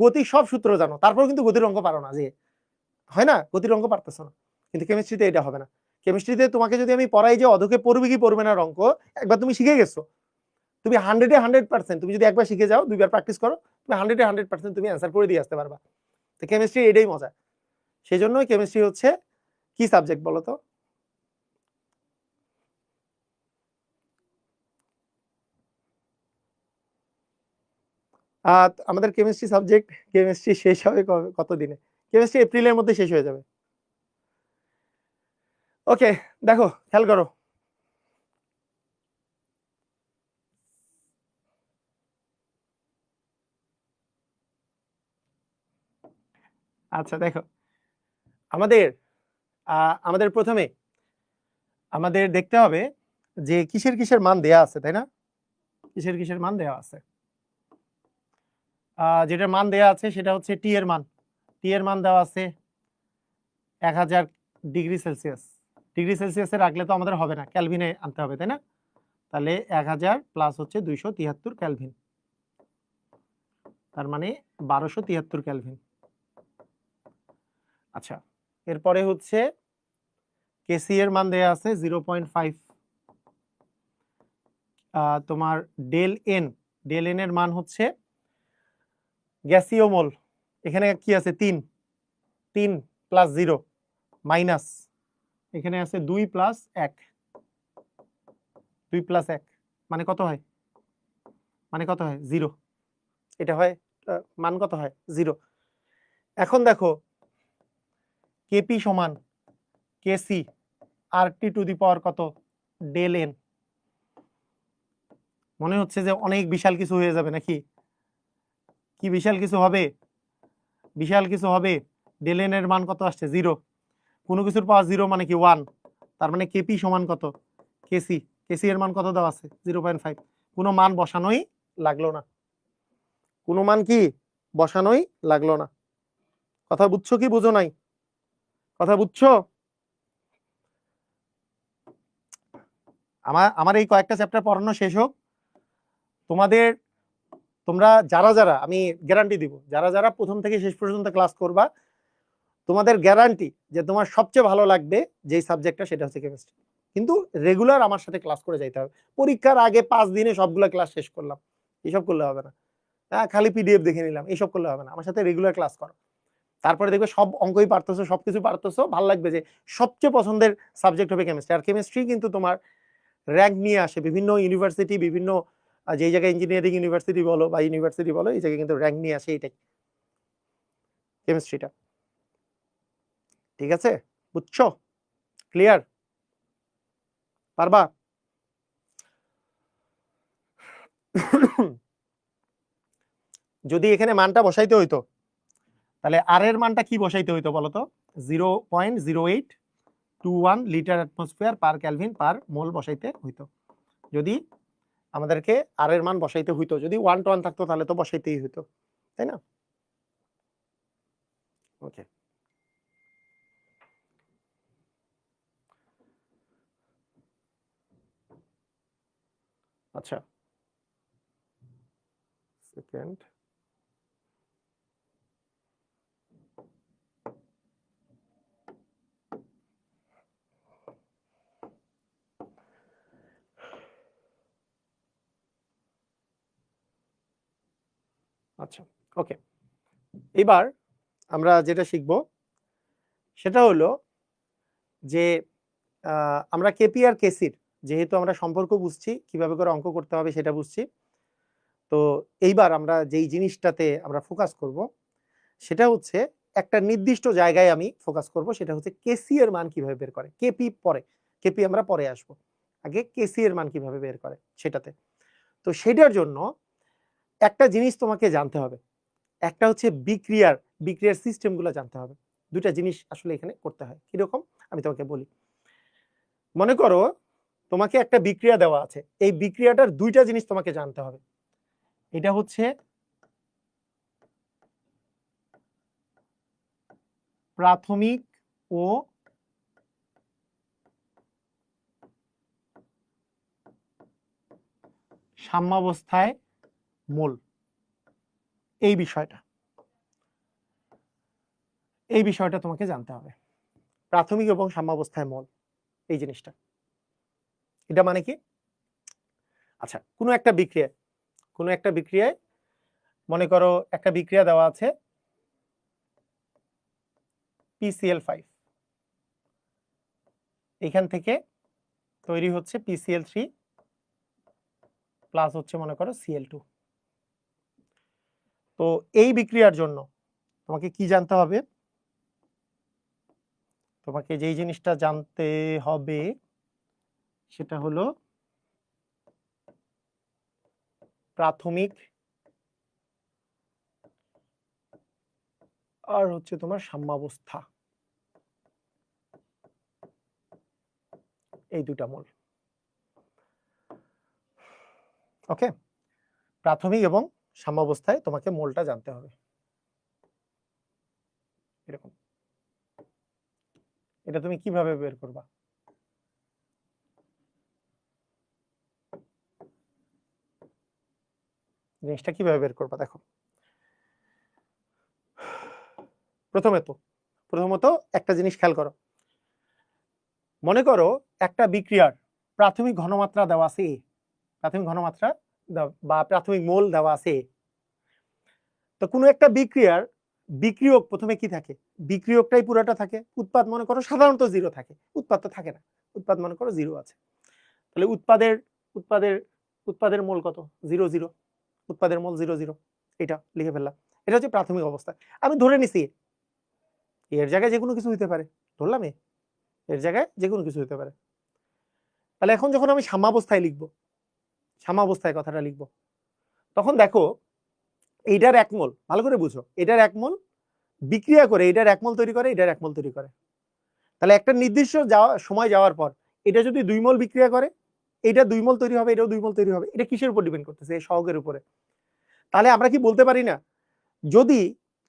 Speaker 1: গতির সব সূত্র জানো, তারপর কিন্তু গতির অঙ্ক পারো না, যে হয় না, গতির অঙ্ক পারতেছো না। কিন্তু কেমিস্ট্রিতে এটা হবে না। কেমিস্ট্রিতে তোমাকে যদি আমি পড়াই যে অধকে পড়বে কি পড়বে না অঙ্ক, একবার তুমি শিখে গেছো, তুমি 100% তুমি যদি একবার শিখে যাও, দুইবার প্র্যাকটিস করো, তুমি 100% তুমি অ্যান্সার করে দিয়ে আসতে পারবা। তো কেমিস্ট্রি এটাই মজা। সেই জন্যই কেমিস্ট্রি হচ্ছে কি সাবজেক্ট বলো তো? আমাদের কেমিস্ট্রি সাবজেক্ট, কেমিস্ট্রি শেষ হবে কত দিনে? কেমিস্ট্রি এপ্রিলের মধ্যে শেষ হয়ে যাবে। ওকে, দেখো খেয়াল করো। আচ্ছা দেখো, আমাদের আমাদের প্রথমে আমাদের দেখতে হবে যে কিসের কিসের মান দেয়া আছে, তাই না? কিসের কিসের মান দেয়া আছে? যেটার মান দেয়া আছে সেটা হচ্ছে টি এর মান। টি এর মান দেওয়া আছে 1000 ডিগ্রি সেলসিয়াস। ডিগ্রি সেলসিয়াসে রাখলে তো আমাদের হবে না, ক্যালভিনে আনতে হবে, তাই না? তাহলে 1000 প্লাস হচ্ছে 273 ক্যালভিন, তার মানে 1273 ক্যালভিন। আচ্ছা, এরপরে হচ্ছে কেসি এর মান দেয়া আছে 0.5। তোমার ডেল এন, ডেল এন এর মান হচ্ছে গ্যাসীয় মোল, এখানে কি আছে 3, 3 প্লাস 0 মাইনাস, এখানে আছে 2 প্লাস 1, 2 প্লাস 1 মানে কত হয়? মানে কত হয়? 0। এটা হয় মান কত হয়? 0। এখন দেখো কেপি সমান KC R T to the power কত? Del N. মনে হচ্ছে যে অনেক বিশাল কিছু হয়ে যাবে নাকি? কি বিশাল কিছু হবে? বিশাল কিছু হবে। ডেল এন এর মান কত আসছে? 0। কোনো কিছুর পাওয়ার 0 মানে কি 1, তার মানে কেপি সমান কত? কেসি। কেসি এর মান কত দেওয়া আছে? 0.5। কোনো মান বসানোই লাগলো না, কোনো মান কি বসানোই লাগলো না। কথা বুঝছো কি বুঝো নাই? কথা বুঝছো? আমার আমার এই কয়েকটা চ্যাপ্টার পড়ানো শেষ হোক, তোমাদের তোমরা যারা যারা, আমি গ্যারান্টি দিব, যারা যারা প্রথম থেকে শেষ পর্যন্ত ক্লাস করবা, তোমাদের গ্যারান্টি যে তোমার সবচেয়ে ভালো লাগবে যেই সাবজেক্টটা সেটা হচ্ছে কেমিস্ট্রি। কিন্তু রেগুলার আমার সাথে ক্লাস করে যাইতে হবে। পরীক্ষার আগে 5 দিনে সবগুলো ক্লাস শেষ করলাম, এসব করলে হবে না। হ্যাঁ, খালি পিডিএফ দেখে নিলাম, এইসব করলে হবে না। আমার সাথে রেগুলার ক্লাস করো, তারপরে দেখবে সব অঙ্কই পারতেছো, সবকিছু পারতেছো, ভালো লাগবে যে সবচেয়ে পছন্দের সাবজেক্ট হবে কেমিস্ট্রি। আর কেমিস্ট্রি কিন্তু তোমার র্যাঙ্ক নিয়ে আসে বিভিন্ন ইউনিভার্সিটি, বিভিন্ন যেই জায়গায় ইঞ্জিনিয়ারিং ইউনিভার্সিটি বলো বা ইউনিভার্সিটি বলো, এই জায়গায় কিন্তু র্যাঙ্ক নিয়ে আসে এইটাই, কেমিস্ট্রিটা। ঠিক আছে, বুঝছো? ক্লিয়ার? পারবা? যদি এখানে মানটা বসাইতে হইতো, তাহলে আর এর মানটা কি বসাইতে হইতো বলতো? 0.0821 লিটার অ্যাটমসফিয়ার পার ক্যালভিন পার মোল বসাইতে হইতো। যদি আমাদেরকে আর এর মান বসাইতে হইতো, যদি 1 to 1 থাকতো তাহলে তো বসাইতেই হইতো, তাই না? ওকে, আচ্ছা সেকেন্ড। আচ্ছা ওকে, এবার আমরা যেটা শিখব সেটা হলো যে আমরা কেপি আর কেসির যেহেতু আমরা সম্পর্ক বুঝছি, কিভাবে করে অঙ্ক করতে হবে সেটা বুঝছি। তো এইবার আমরা যেই জিনিসটাতে আমরা ফোকাস করব সেটা হচ্ছে একটা নির্দিষ্ট জায়গায় আমি ফোকাস করব, সেটা হচ্ছে কেসি এর মান কিভাবে বের করে। কেপি পরে, কেপি আমরা পরে আসব, আগে কেসি এর মান কিভাবে বের করে সেটাতে। তো সেটার জন্য একটা জিনিস তোমাকে জানতে হবে, একটা হচ্ছে বিক্রিয়ার সিস্টেমগুলো জানতে হবে। দুইটা জিনিস আসলে এখানে করতে হয়। কিরকম আমি তোমাকে বলি। মনে করো তোমাকে একটা বিক্রিয়া দেওয়া আছে, এই বিক্রিয়াটার দুইটা জিনিস তোমাকে জানতে হবে। এটা হচ্ছে প্রাথমিক ও সাম্যাবস্থায় মোল। এই বিষয়টা তোমাকে জানতে হবে, প্রাথমিক এবং সাম্যাবস্থায় মোল এই জিনিসটা। এটা মানে কি? আচ্ছা, কোনো একটা বিক্রিয়ায় মনে করো একটা বিক্রিয়া দেওয়া আছে PCl5, এখান থেকে তৈরি হচ্ছে PCl3 প্লাস হচ্ছে মনে করো Cl2। তো এই বিক্রিয়ার জন্য তোমাকে কি জানতে হবে? তোমাকে যেই জিনিসটা জানতে হবে সেটা হলো প্রাথমিক আর হচ্ছে তোমার সাম্যাবস্থা, এই দুটা মোল। ওকে, প্রাথমিক এবং সাম্যাবস্থায় তোমাকে মোলটা জানতে হবে। এরকম, এটা তুমি কিভাবে বের করবা? জিনিসটা কিভাবে বের করবা দেখো। প্রথমত একটা জিনিস খেয়াল করো। মনে করো একটা বিক্রিয়ার প্রাথমিক ঘনমাত্রা দেওয়া আছে A, প্রাথমিক ঘনমাত্রা বা প্রাথমিক মোল দেওয়া আছে A। তো কোনো একটা বিক্রিয়ার বিক্রিয়ক প্রথমে কি থাকে? বিক্রিয়কটাই পুরোটা থাকে। উৎপাদ মনে করো সাধারণত 0 থাকে, উৎপাদ তো থাকে না, উৎপাদ মনে করো 0 আছে। তাহলে উৎপাদের মোল কত? 0 0, উৎপাদের মোল 0 0, এটা লিখে ফেললাম। এটা হচ্ছে প্রাথমিক অবস্থা। আমি ধরে নিছি এর জায়গায় যে কোনো কিছু হইতে পারে, ধরলাম এর জায়গায় যে কোনো কিছু হইতে পারে। তাহলে এখন যখন আমি সাম্যাবস্থায় লিখবো, সাম্যাবস্থায় কথাটা লিখবো, তখন দেখো এইটার এক মোল, ভালো করে বুঝো, এটার এক মোল বিক্রিয়া করে এটার এক মোল তৈরি করে, এটার এক মোল তৈরি করে। তাহলে একটা নির্দিষ্ট সময় যাওয়ার পর এটা যদি 2 মোল বিক্রিয়া করে, এটা 2 মোল তৈরি হবে, এটাও 2 মোল তৈরি হবে। এটা কিসের উপর ডিপেন্ড করতেছে? এই সহগের উপরে। তাহলে আমরা কি বলতে পারি না, যদি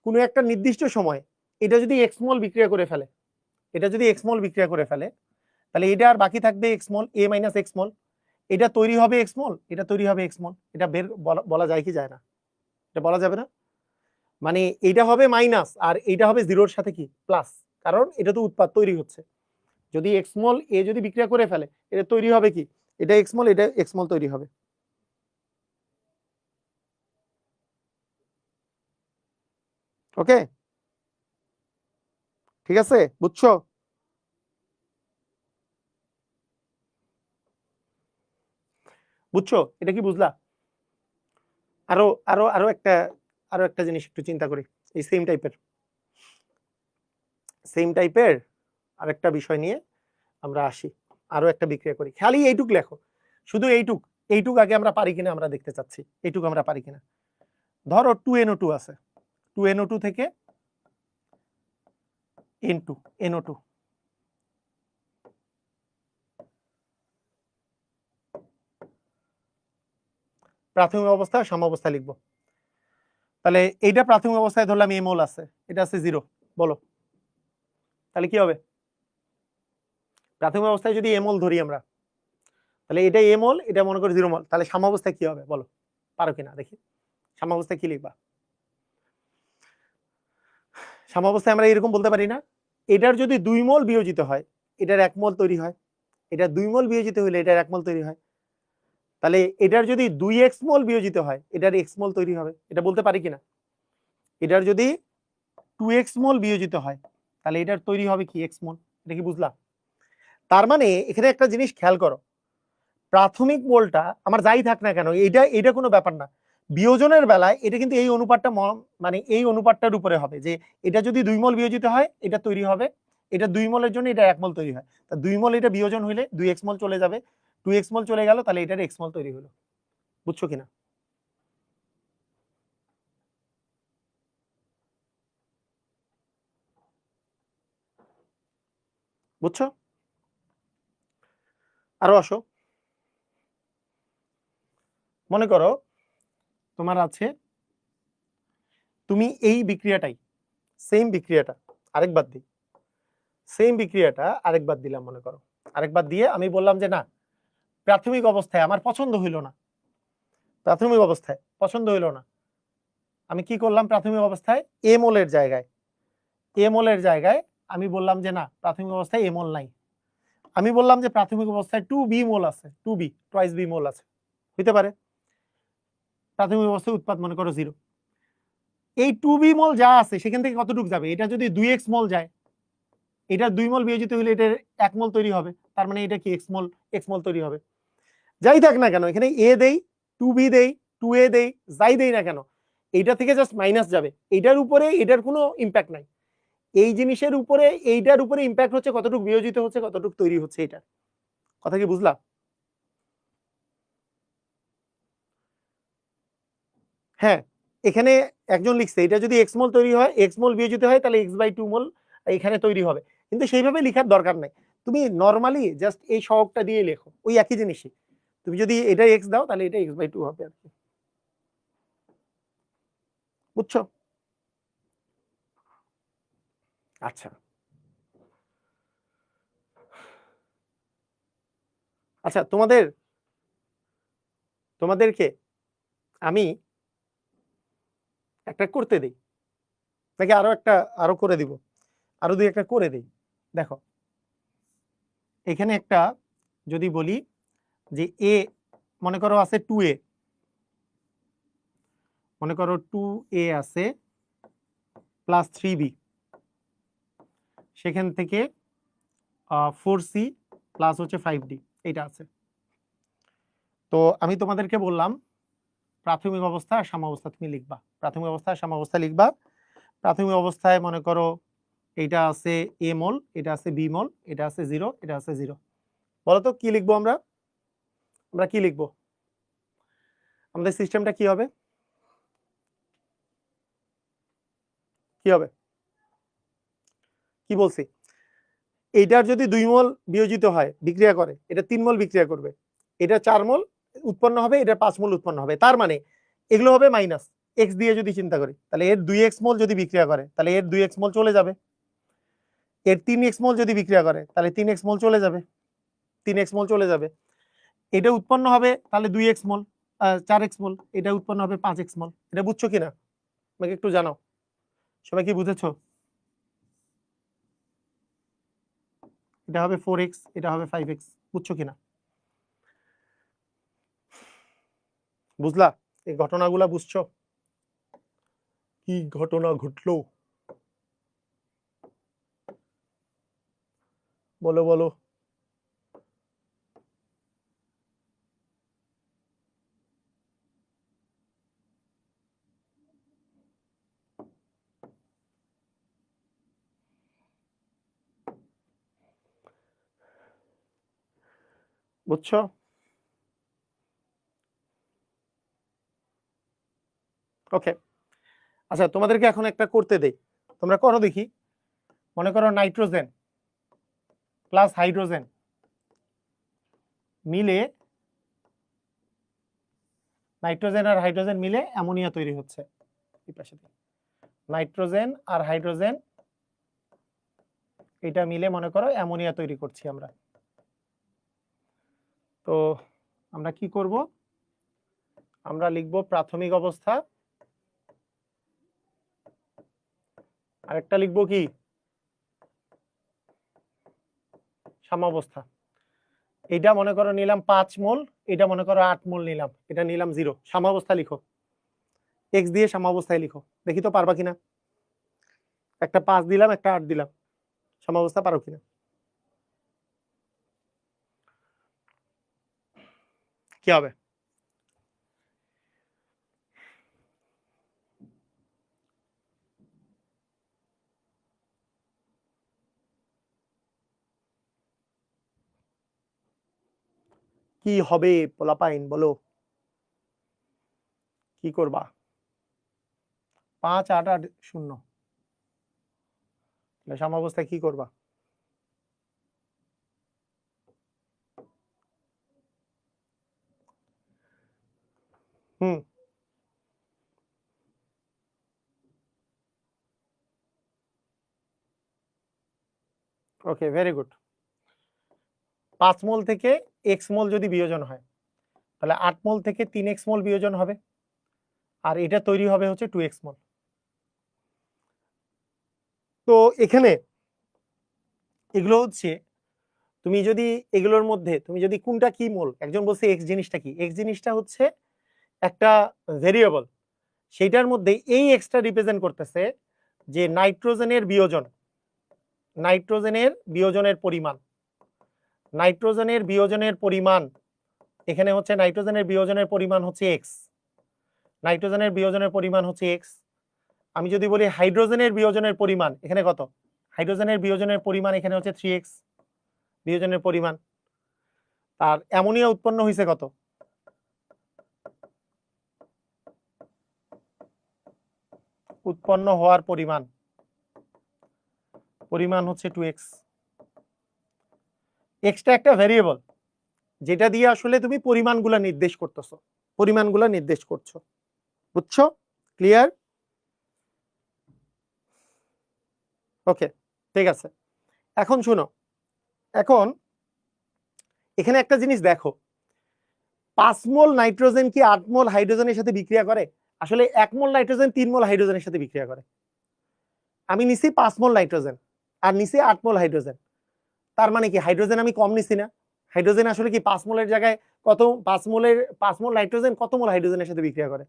Speaker 1: কোনো একটা নির্দিষ্ট সময় এটা যদি এক্স মোল বিক্রিয়া করে ফেলে, এটা যদি এক্স মোল বিক্রিয়া করে ফেলে, তাহলে এটা আর বাকি থাকবে এক্স মোল, এ মাইনাস এক্স মোল। এটা তৈরি হবে এক্স মোল, এটা তৈরি হবে এক্স মোল। এটা বের বলা যায় কি যায় না? এটা বলা যাবে না। মানে এটা হবে মাইনাস আর এটা হবে 0-র সাথে কি প্লাস, কারণ এটা তো উৎপাদ তৈরি হচ্ছে। যদি এক্স মোল এ যদি বিক্রিয়া করে ফেলে, এটা তৈরি হবে কি? এটা এক্স মোল, এটা এক্স মোল তৈরি হবে। ওকে, ঠিক আছে, বুঝছো? বুঝছো এটা কি বুঝলা? আরো আরো আরো একটা জিনিস একটু চিন্তা করি, এই সেম টাইপের আরেকটা বিষয় নিয়ে আমরা আসি। আরো একটা বিক্রিয়া করি, খালি এইটুক লেখো, শুধু এইটুক আগে আমরা পারি কিনা আমরা দেখতে চাচ্ছি, এইটুক আমরা পারি কিনা। ধরো 2NO2 আছে, 2NO2 থেকে NO2, প্রাথমিক অবস্থা সাম্যাবস্থা লিখবো। তাহলে এইটা প্রাথমিক অবস্থায় ধরলাম এ মোল আছে, এটা আছে 0, বলো তাহলে কি হবে? প্রাথমিক অবস্থায় যদি এ মোল ধরি আমরা, তাহলে এটা এ মোল, এটা মনে করি 0 মোল, তাহলে সাম্যাবস্থায় কি হবে বলো? পারো কিনা দেখি, সাম্যাবস্থায় কি লিখবা? সাম্যাবস্থায় আমরা এরকম বলতে পারি না, এটার যদি 2 মোল বিয়োজিত হয় এটার 1 মোল তৈরি হয়, এটা 2 মোল বিয়োজিত হলে এটার 1 মোল তৈরি হয়। তাহলে এটার যদি 2x মোল বিয়োজিত হয় এটার x মোল তৈরি হবে, এটা বলতে পারি কিনা? এটার যদি 2x মোল বিয়োজিত হয় তাহলে এটার তৈরি হবে কি x মোল। এটা কি বুঝলা? তার মানে এখানে একটা জিনিস খেয়াল করো, প্রাথমিক মোলটা আমার যাই থাক না কেন, এটা কোনো ব্যাপার না। বিয়োজনের বেলায় এটা কিন্তু এই অনুপাতটা মানে এই অনুপাতটার উপরে হবে, যে এটা যদি 2 মোল বিয়োজিত হয় এটা তৈরি হবে, এটা 2 মোলের জন্য এটা 1 মোল তৈরি হয়, তা 2 মোল এটা বিয়োজন হইলে 2x মোল চলে যাবে, 2x মোল চলে গেল, তাহলে এটার x মোল তৈরি হলো। বুঝছো কিনা? বুঝছো? আরো আসো। মনে করো তোমার আছে, তুমি এই বিক্রিয়াটাই, সেম বিক্রিয়াটা আরেকবার দিই, সেম বিক্রিয়াটা আরেকবার দিলাম, মনে করো আরেকবার দিয়ে আমি বললাম যে না, প্রাথমিক অবস্থায় আমার পছন্দ হইল না, প্রাথমিক অবস্থায় পছন্দ হইল না, আমি কি করলাম, প্রাথমিক অবস্থায় এ মোলের জায়গায়, এ মোলের জায়গায় আমি বললাম যে না, প্রাথমিক অবস্থায় এ মোল নাই, আমি বললাম যে প্রাথমিক অবস্থায় 2b মোল আছে, 2b টুয়াইস বি মোল আছে, হইতে পারে। প্রাথমিক অবস্থায় উৎপাদ মনে করো 0, এই 2b মোল যা আছে সেখান থেকে কতটুকু যাবে, এটা যদি 2x মোল যায়, এটা 2 মোল বিয়োজিত হলে এটার 1 মোল তৈরি হবে, তার মানে এটা কি x মোল তৈরি হবে। যাই থাক না কেন, এখানে a দেই, 2b দেই, 2a দেই, যাই দেই না কেন, এইটা থেকে জাস্ট মাইনাস যাবে, এইটার উপরে এটার কোনো ইম্প্যাক্ট নাই, এই জিনিসের উপরে এইটার উপরে ইম্প্যাক্ট হচ্ছে কতটুকু বিয়োজিত হচ্ছে, কতটুকু তৈরি হচ্ছে, এটা কথা কি বুঝলা? হ্যাঁ, এখানে একজন লিখছে এটা যদি x মোল তৈরি হয়, x মোল বিয়োজিত হয়, তাহলে x/2 মোল এখানে তৈরি হবে, কিন্তু সেইভাবে লেখার দরকার নাই, তুমি নরমালি জাস্ট এই সহগটা দিয়ে লেখো, ওই একই জিনিসই, তুমি যদি এটা x দাও তাহলে এটা x/2 হবে আর কি। বুঝছো? আচ্ছা আচ্ছা, তোমাদেরকে আমি একটা করতে দিই, নাকি আরো করে দিব, আরো দুই একটা করে দিই। দেখো এখানে একটা যদি বলি যে এ মনে করো আছে 2a, মনে করো 2a আছে প্লাস 3b, সেখান থেকে 4c প্লাস হচ্ছে 5d এটা আছে। তো আমি তোমাদেরকে বললাম প্রাথমিক অবস্থা আর সাম্যাবস্থা তুমি লিখবা, প্রাথমিক অবস্থা আর সাম্যাবস্থা লিখবা। প্রাথমিক অবস্থায় মনে করো এইটা আছে a মোল, এটা আছে b মোল, এটা আছে 0, এটা আছে 0। বলো তো কি লিখবো আমরা, আমরা কি লিখবো, আমাদের সিস্টেমটা কি হবে, কি হবে, কি বলছি, এইটার যদি 2 মোল বিয়োজিত হয় বিক্রিয়া করে, এটা 3 মোল বিক্রিয়া করবে, এটা 4 মোল উৎপন্ন হবে, এটা 5 মোল উৎপন্ন হবে, তার মানে এগুলো হবে মাইনাস, এক্স দিয়ে যদি চিন্তা করি, তাহলে এর 2x মোল যদি বিক্রিয়া করে তাহলে এর 2x মোল চলে যাবে, এর 3x মোল যদি বিক্রিয়া করে তাহলে 3x মোল চলে যাবে, 3x মোল চলে যাবে, এটা উৎপন্ন হবে তাহলে 2x মোল, 4x মোল, এটা উৎপন্ন হবে 5x মোল। এটা বুঝছো কিনা আমাকে একটু জানাও, সবাই কি বুঝেছো? এটা হবে 4x, এটা হবে 5x, বুঝছো কিনা? বুঝলা এই ঘটনাগুলা, বুঝছো কি ঘটনা ঘটলো, বলো বলো। বুঝছো? ওকে, আচ্ছা তোমাদেরকে এখন একটা করতে দেই, তোমরা করো দেখি। মনে করো নাইট্রোজেন প্লাস হাইড্রোজেন মিলে, নাইট্রোজেন আর হাইড্রোজেন মিলে অ্যামোনিয়া তৈরি হচ্ছে, এই পাশে নাইট্রোজেন আর হাইড্রোজেন এটা মিলে মনে করো অ্যামোনিয়া তৈরি করছি আমরা। তো আমরা কি করব, আমরা লিখব প্রাথমিক অবস্থা, আরেকটা লিখব কি সাম্যাবস্থা। এটা মনে করো নিলাম 5 মোল, এটা মনে করো 8 মোল নিলাম, এটা নিলাম 0, সাম্যাবস্থা লিখো, এক্স দিয়ে সাম্যাবস্থায় লিখো, দেখি তো পারবা কিনা, একটা 5 দিলাম একটা 8 দিলাম, সাম্যাবস্থা পারো কিনা। কি হবে? কি হবে পোলাপাইন, বলো কি করবা? 5 8 8 0 সাম্যাবস্থায় কি করবা? হুম, ওকে, ভেরি গুড। 5 মোল থেকে এক্স মোল যদি বিয়োজন হয় তাহলে 8 মোল থেকে 3x মোল বিয়োজন হবে, আর এটা তৈরি হবে হচ্ছে 2x মোল। তো এখানে এগুলো হচ্ছে তুমি যদি এগুলোর মধ্যে তুমি যদি কোনটা কি মোল, একজন বলছে এক্স জিনিসটা কি, এক্স জিনিসটা হচ্ছে একটা ভেরিয়েবল, সেইটার মধ্যে এই এক্সটা রিপ্রেজেন্ট করতেছে যে নাইট্রোজেনের বিয়োজন, নাইট্রোজেনের বিয়োজনের পরিমাণ, নাইট্রোজেনের বিয়োজনের পরিমাণ এখানে হচ্ছে নাইট্রোজেনের বিয়োজনের পরিমাণ হচ্ছে এক্স, নাইট্রোজেনের বিয়োজনের পরিমাণ হচ্ছে এক্স। আমি যদি বলি হাইড্রোজেনের বিয়োজনের পরিমাণ এখানে কত, হাইড্রোজেনের বিয়োজনের পরিমাণ এখানে হচ্ছে 3x বিয়োজনের পরিমাণ। আর অ্যামোনিয়া উৎপন্ন হয়েছে কত, উৎপন্ন হওয়ার পরিমাণ, পরিমাণ হচ্ছে 2x। এক্সটা একটা ভেরিয়েবল যেটা দিয়ে আসলে তুমি পরিমাণগুলো নির্দেশ করতেছো, পরিমাণগুলো নির্দেশ করছো, বুঝছো? ক্লিয়ার? ওকে, ঠিক আছে। এখন শুনো, এখন এখানে একটা জিনিস দেখো, 5 মোল নাইট্রোজেন কি 8 মোল হাইড্রোজেনের সাথে বিক্রিয়া করে? আসলে 1 মোল নাইট্রোজেন 3 মোল হাইড্রোজেনের সাথে বিক্রিয়া করে। আমি নিছি 5 মোল নাইট্রোজেন আর নিছি 8 মোল হাইড্রোজেন, তার মানে কি হাইড্রোজেন আমি কম নিছি না? হাইড্রোজেন আসলে কি 5 মোলের জায়গায় কত, 5 মোল নাইট্রোজেন কত মোল হাইড্রোজেনের সাথে বিক্রিয়া করে?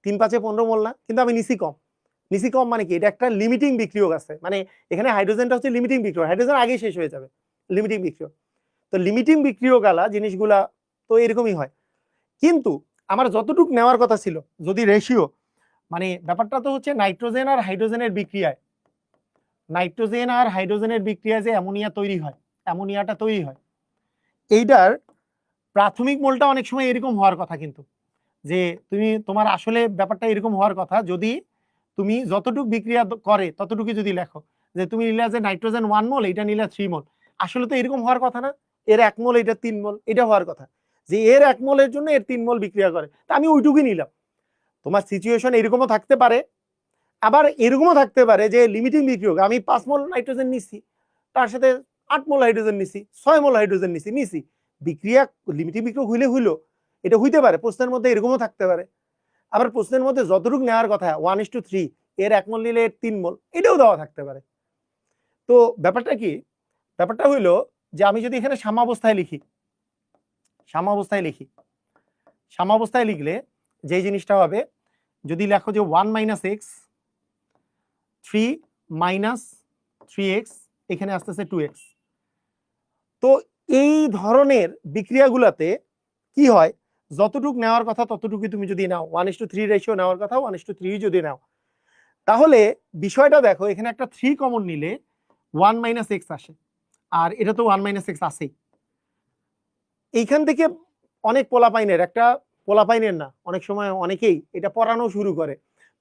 Speaker 1: 3 5 15 মোল না? কিন্তু আমি নিছি কম। নিছি কম মানে কি, এটা একটা লিমিটিং বিক্রিয়ক আছে, মানে এখানে হাইড্রোজেনটা হচ্ছে লিমিটিং বিক্রিয়ক, হাইড্রোজেন আগেই শেষ হয়ে যাবে, লিমিটিং বিক্রিয়ক। তো লিমিটিং বিক্রিয়ক আলা জিনিসগুলা তো এরকমই হয়। কিন্তু আমার যতটুক নেওয়ার কথা ছিল যদি রেশিও, মানে ব্যাপারটা তো হচ্ছে নাইট্রোজেন আর হাইড্রোজেনের বিক্রিয়ায়, নাইট্রোজেন আর হাইড্রোজেনের বিক্রিয়ায় যে অ্যামোনিয়া তৈরি হয়, অ্যামোনিয়াটা তৈরি হয়, এইটার প্রাথমিক মোলটা অনেক সময় এরকম হওয়ার কথা, কিন্তু যে তুমি তোমার আসলে ব্যাপারটা এরকম হওয়ার কথা যদি তুমি যতটুকু বিক্রিয়া করে ততটুকু যদি লেখো, যে তুমি নিলে যে নাইট্রোজেন 1 মোল, এটা নিলে 3 মোল, আসলে তো এরকম হওয়ার কথা না, এর 1 মোল এটা 3 মোল, এটা হওয়ার কথা যে এর 1 মোলের জন্য এর 3 মোল বিক্রিয়া করে, তা আমি ওইটুকুই নিলাম। তোমার সিচুয়েশন এরকমও থাকতে পারে, আবার এরকমও থাকতে পারে যে লিমিটিং বিক্রিয়ক, আমি 5 মোল নাইট্রোজেন নিছি, তার সাথে 8 মোল হাইড্রোজেন নিছি, 6 মোল হাইড্রোজেন নিছি, বিক্রিয়া লিমিটিং বিক্রিয়ক হইলে এটা হইতে পারে, প্রশ্নের মধ্যে এরকমও থাকতে পারে। আবার প্রশ্নের মধ্যে যতটুকু নেওয়ার কথা 1:3, এর 1 মোল নিলে এর 3 মোল, এটাও দেওয়া থাকতে পারে। তো ব্যাপারটা কি, ব্যাপারটা হইলো যে আমি যদি এখানে সাম্যাবস্থায় লিখি, সাম্যাবস্থায় লিখি, সাম্যাবস্থায় লিখলে যে জিনিসটা হবে, যদি লেখো যে 1 - x 3 - 3x, এখানে আসতেছে 2x। তো এই ধরনের বিক্রিয়াগুলোতে কি হয়, যতটুকু নেওয়ার কথা ততটুকুই তুমি যদি নাও, 1:3 রেশিও নেওয়ার কথা 1:3 যদি নাও, তাহলে বিষয়টা দেখো, এখানে একটা 3 কমন নিলে 1 - x আসে, আর এটা তো 1 - x আসেই। এইখান থেকে অনেক পোলাপাইনের, একটা পোলাপাইনের না, অনেক সময় অনেকেই এটা পড়ানো শুরু করে,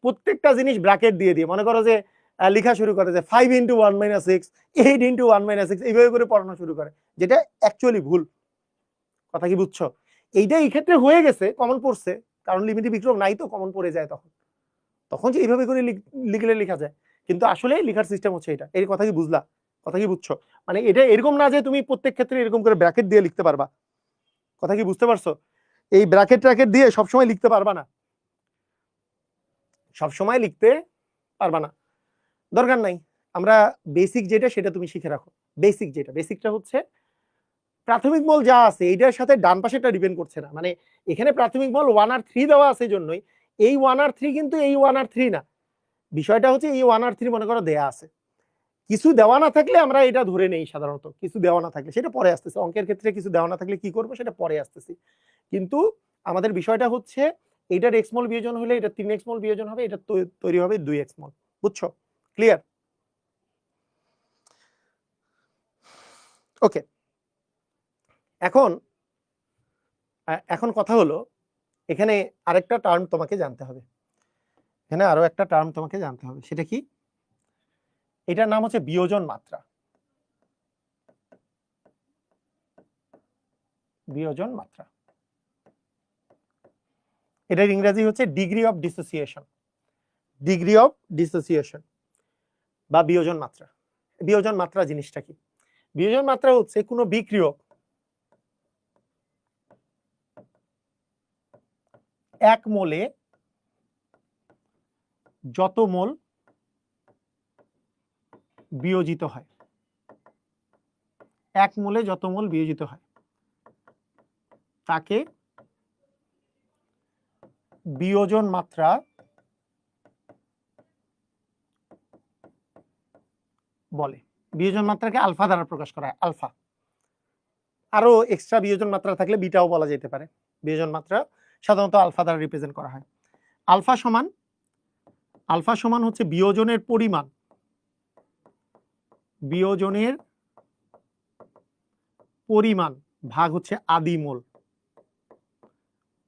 Speaker 1: প্রত্যেকটা জিনিস ব্র্যাকেট দিয়ে দিয়ে, মনে করো যে লেখা শুরু করে যে 5 × 1 - x, 8 × 1 - x, এইভাবে করে পড়ানো শুরু করে, যেটা অ্যাকচুয়ালি ভুল। কথা কি বুঝছো? এইটা এই ক্ষেত্রে হয়ে গেছে, কমন পড়ছে, কারণ লিমিটিং বিক্রিয়ক নাই তো কমন পড়ে যায়, তখন তখন যে এইভাবে করে লিখলে লেখা যায়, কিন্তু আসলে লেখার সিস্টেম হচ্ছে এটা। এই কথা কি বুঝলা? কথা কি বুঝছো? মানে এটা এরকম না যে তুমি প্রত্যেক ক্ষেত্রে এরকম করে ব্র্যাকেট দিয়ে লিখতে পারবা। কথা কি বুঝতে পারছো? এই ব্র্যাকেট ট্র্যাকেট দিয়ে সবসময় লিখতে পারবা না, সবসময় লিখতে পারবা না, দরকার নাই। আমরা বেসিক যেটা সেটা তুমি শিখে রাখো। বেসিক যেটা, বেসিকটা হচ্ছে প্রাথমিক মোল যা আছে এইটার সাথে ডান পাশেটা ডিপেন্ড করছে না, মানে এখানে প্রাথমিক মোল 1 আর 3 দেওয়া আছে জন্যই এই 1 আর 3 কিন্তু এই 1 আর 3 না। বিষয়টা হচ্ছে এই 1 আর 3 মনে করো দেয়া আছে, কিছু দেওয়া না থাকলে আমরা এটা ধরে নেই, সাধারণত কিছু দেওয়া না থাকলে, সেটা পরে আসতেছে, অঙ্কের ক্ষেত্রে কিছু দেওয়া না থাকলে কি করবো সেটা পরে আসতেছি। কিন্তু আমাদের বিষয়টা হচ্ছে এটার এক্স মল বিয়োজন হলে এটা 3x মল বিয়োজন হবে, এটা তৈরি হবে 2x মল। বুঝছো? ক্লিয়ার? ওকে, এখন কথা হলো এখানে আরেকটা টার্ম তোমাকে জানতে হবে, এখানে আরো একটা টার্ম তোমাকে জানতে হবে। সেটা কি? এটার নাম হচ্ছে বিয়োজন মাত্রা। বিয়োজন মাত্রা, এটার ইংরেজি হচ্ছে degree of dissociation. Degree of dissociation বা বিয়োজন মাত্রা। বিয়োজন মাত্রা জিনিসটা কি? বিয়োজন মাত্রা হচ্ছে কোনো বিক্রিয়ক এক মোলে যত মোল বিয়োজিত হয়, এক মোলে যত মোল বিয়োজিত হয় তাকে বিয়োজন মাত্রা বলে। বিয়োজন মাত্রাকে আলফা দ্বারা প্রকাশ করা হয়, আলফা। আরো এক্সট্রা বিয়োজন মাত্রা থাকলে বিটাও বলা যেতে পারে। বিয়োজন মাত্রা সাধারণত আলফা দ্বারা রিপ্রেজেন্ট করা হয়। আলফা সমান হচ্ছে বিয়োজনের পরিমাণ, বিয়োজনের পরিমাণ ভাগ হচ্ছে আদিমোল।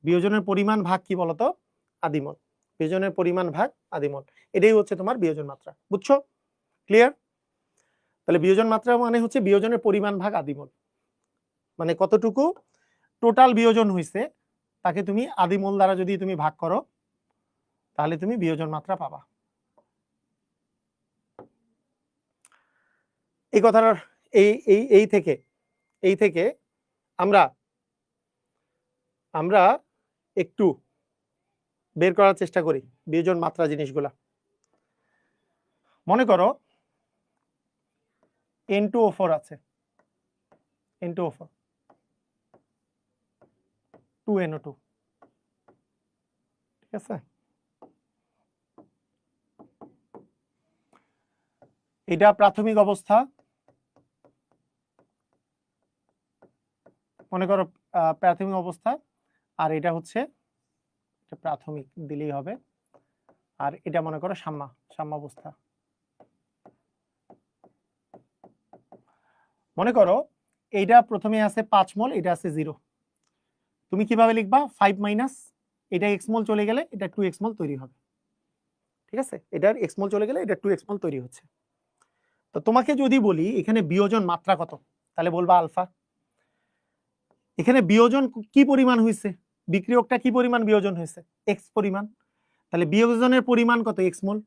Speaker 1: বিয়োজনের পরিমাণ ভাগ কি বলতো? আদিমোল। বিয়োজনের পরিমাণ ভাগ আদিমোল, এটাই হচ্ছে তোমার বিয়োজন মাত্রা। বুঝছো? ক্লিয়ার? তাহলে বিয়োজন মাত্রা মানে হচ্ছে বিয়োজনের পরিমাণ ভাগ আদিমোল, মানে কতটুকু টোটাল বিয়োজন হয়েছে তাকে তুমি আদিমোল দ্বারা যদি তুমি ভাগ করো তাহলে তুমি বিয়োজন মাত্রা পাবা। এই কথার এই থেকে আমরা একটু বের করার চেষ্টা করি বিয়োজন মাত্রা জিনিসগুলা। মনে করো N2O4 আছে, N2O4 2NO2, ঠিক আছে? এটা প্রাথমিক অবস্থা, মনে করো প্রাথমিক অবস্থা, আর এটা হচ্ছে প্রাথমিক দিলেই হবে, আর এটা মনে করো সাম্যাবস্থা। মনে করো এইটা প্রথমে আছে 5 মোল, এটা আছে 0। তুমি কিভাবে লিখবা? 5 মাইনাস এটা x মোল চলে গেলে এটা 2x মোল তৈরি হবে, ঠিক আছে? এটার x মোল চলে গেলে এটা 2x মোল তৈরি হচ্ছে। তো তোমাকে যদি বলি এখানে বিয়োজন মাত্রা কত, তাহলে বলবা আলফা। এখানে বিয়োজন কি পরিমাণ হয়েছে? বিক্রিয়কটা কি পরিমাণ বিয়োজন হয়েছে? x পরিমাণ। তাহলে বিয়োজনের পরিমাণ কত? x মোল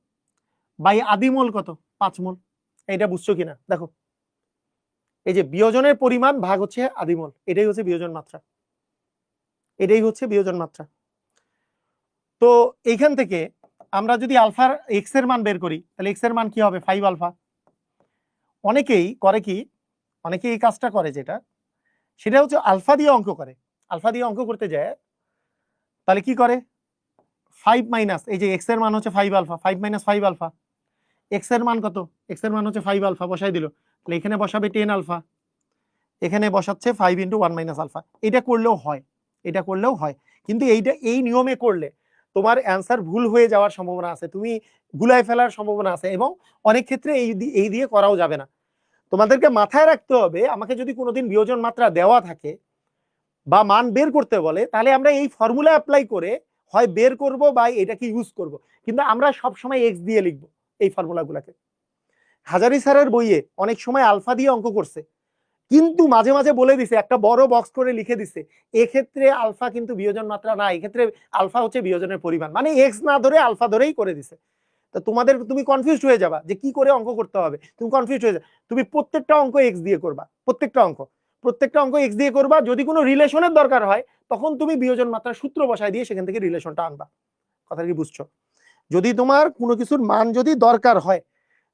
Speaker 1: বাই আদিমোল কত? 5 মোল। এটা বুঝছো কিনা দেখো, এই যে বিয়োজনের পরিমাণ ভাগ হচ্ছে আদিমোল, এটাই হচ্ছে বিয়োজন মাত্রা, এটাই হচ্ছে বিয়োজন মাত্রা। তো এইখান থেকে আমরা যদি আলফার x এর মান বের করি তাহলে x এর মান কি হবে? 5 আলফা। অনেকেই করে কি, অনেকেই এই কাজটা করে, যেটা সেটা হচ্ছে আলফা দিয়ে অঙ্ক করে। আলফা দিয়ে অঙ্ক করতে যায় তাহলে কি করে? 5 মাইনাস এই যে x এর মান হচ্ছে 5 আলফা, 5 মাইনাস 5 আলফা, x এর মান কত? x এর মান হচ্ছে 5 আলফা, বসাই দিল। তাহলে এখানে বসাবে 10 আলফা, এখানে বসাচ্ছে 5 ইন্টু 1 মাইনাস আলফা। এটা করলেও হয়, এটা করলেও হয়, কিন্তু এইটা এই নিয়মে করলে তোমার অ্যান্সার ভুল হয়ে যাওয়ার সম্ভাবনা আছে, তুমি গুলাই ফেলার সম্ভাবনা আছে, এবং অনেক ক্ষেত্রে এই দিয়ে করাও যাবে না। তোমাদেরকে মাথায় রাখতে হবে, আমাকে যদি কোনোদিন বিয়োজন মাত্রা দেওয়া থাকে বা মান বের করতে বলে, তাহলে আমরা এই ফর্মুলা অ্যাপ্লাই করে হয় বের করব বা এটাকে ইউজ করব, কিন্তু আমরা সব সময় x দিয়ে লিখব এই ফর্মুলাগুলোকে। হাজারি স্যারের বইয়ে অনেক সময় আলফা দিয়ে অঙ্ক করছে, কিন্তু মাঝে মাঝে বলে দিছে, একটা বড় বক্স করে লিখে দিছে, এক্ষেত্রে আলফা কিন্তু বিয়োজন মাত্রা না, এক্ষেত্রে আলফা হচ্ছে বিয়োজনের পরিমাণ, মানে এক্স না ধরে আলফা ধরেই করে দিছে। তো তুমি কনফিউজড হয়ে যাবা যে কি করে অঙ্ক করতে হবে, তুমি কনফিউজড হয়ে যাবে। তুমি প্রত্যেকটা অঙ্ক এক্স দিয়ে করবা, প্রত্যেকটা অঙ্ক এক্স দিয়ে করবা। যদি কোনো রিলেশনের দরকার হয় তখন তুমি বিয়োজন মাত্রার সূত্র বসায় দিয়ে সেখান থেকে রিলেশনটা আনবা। কথা কি বুঝছো? যদি তোমার কোনো কিছুর মান যদি দরকার হয়,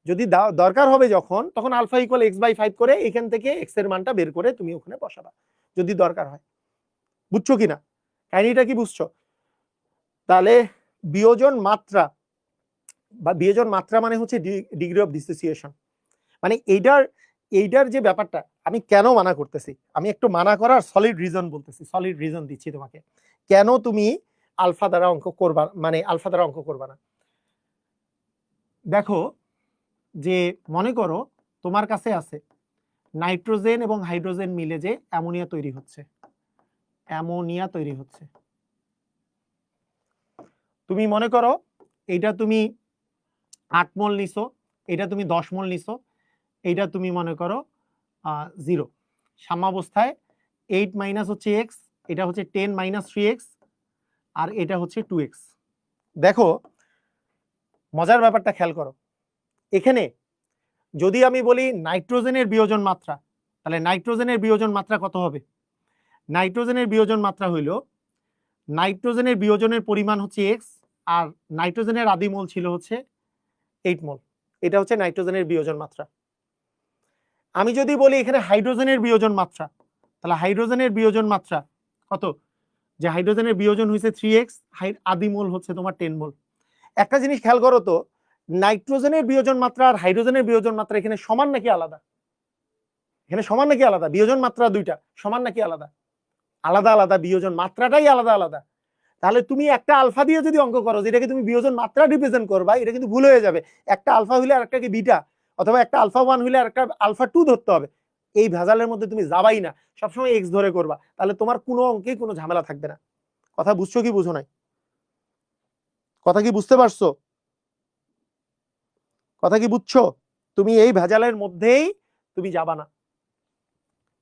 Speaker 1: যদি দরকার হবে যখন, তখন আলফা ইকুয়াল x/5 করে এখান থেকে x এর মানটা বের করে তুমি ওখানে বসাবা যদি দরকার হয়। বুঝছো কিনা কাহিনীটা? কি বুঝছো? তাহলে বিয়োজন মাত্রা বা বিয়োজন মাত্রা মানে হচ্ছে ডিগ্রি অফ ডিসোসিয়েশন, মানে এইটার এইটার যে ব্যাপারটা আমি কেন মানা করতেছি, আমি একটু মানা করার সলিড রিজন বলতেছি, সলিড রিজন দিচ্ছি তোমাকে কেন তুমি আলফা দ্বারা অঙ্ক করবা, মানে আলফা দ্বারা অঙ্ক করবা না। দেখো যে মনে করো তোমার কাছে আছে নাইট্রোজেন এবং হাইড্রোজেন মিলে যে অ্যামোনিয়া তৈরি হচ্ছে, অ্যামোনিয়া তৈরি হচ্ছে। তুমি মনে করো এইটা তুমি 8 মোল নিছো, এটা তুমি 10 মোল নিছো, এইটা তুমি মনে করো 0 সাম্যাবস্থায় 8 মাইনাস হচ্ছে এক্স, এটা হচ্ছে 10 মাইনাস 3x, আর এটা হচ্ছে 2x। দেখো মজার ব্যাপারটা খেয়াল করো, এখানে যদি আমি বলি নাইট্রোজেনের বিয়োজন মাত্রা, তাহলে নাইট্রোজেনের বিয়োজন মাত্রা কত হবে? নাইট্রোজেনের বিয়োজন মাত্রা হইল, নাইট্রোজেনের বিয়োজনের পরিমাণ হচ্ছে x, আর নাইট্রোজেনের আদি মোল ছিল হচ্ছে 8 মোল। এটা হচ্ছে নাইট্রোজেনের বিয়োজন মাত্রা। আমি যদি বলি এখানে হাইড্রোজেনের বিয়োজন মাত্রা, তাহলে হাইড্রোজেনের বিয়োজন মাত্রা কত? যে হাইড্রোজেনের বিয়োজন হয়েছে 3x, আদি মোল হচ্ছে তোমার 10 মোল। একটা জিনিস খেয়াল করো তো, নাইট্রোজেনের বিয়োজন মাত্রা আর হাইড্রোজেনের বিয়োজন মাত্রা এখানে সমান নাকি আলাদা? এখানে সমান নাকি আলাদা? বিয়োজন মাত্রা দুইটা সমান নাকি আলাদা? আলাদা আলাদা, বিয়োজন মাত্রাটাই আলাদা আলাদা। তাহলে তুমি একটা আলফা দিয়ে যদি অঙ্ক করো যেটাকে তুমি বিয়োজন মাত্রা রিপ্রেজেন্ট করবা, এটা কিন্তু ভুল হয়ে যাবে। একটা আলফা হইলে আর একটাকে বিটা, অথবা একটা আলফা 1 হইলে আর একটা আলফা 2 ধরতে হবে। এই ভেজালের মধ্যে তুমি যাবাই না, সবসময় এক্স ধরে করবা, তাহলে তোমার কোনো অঙ্কে কোনো ঝামেলা থাকবে না। কথা বুঝছো কি বুঝো নাই? কথা কি বুঝতে পারছো? কথা কি বুঝছো? তুমি এই ভেজালের মধ্যেই তুমি যাবা না।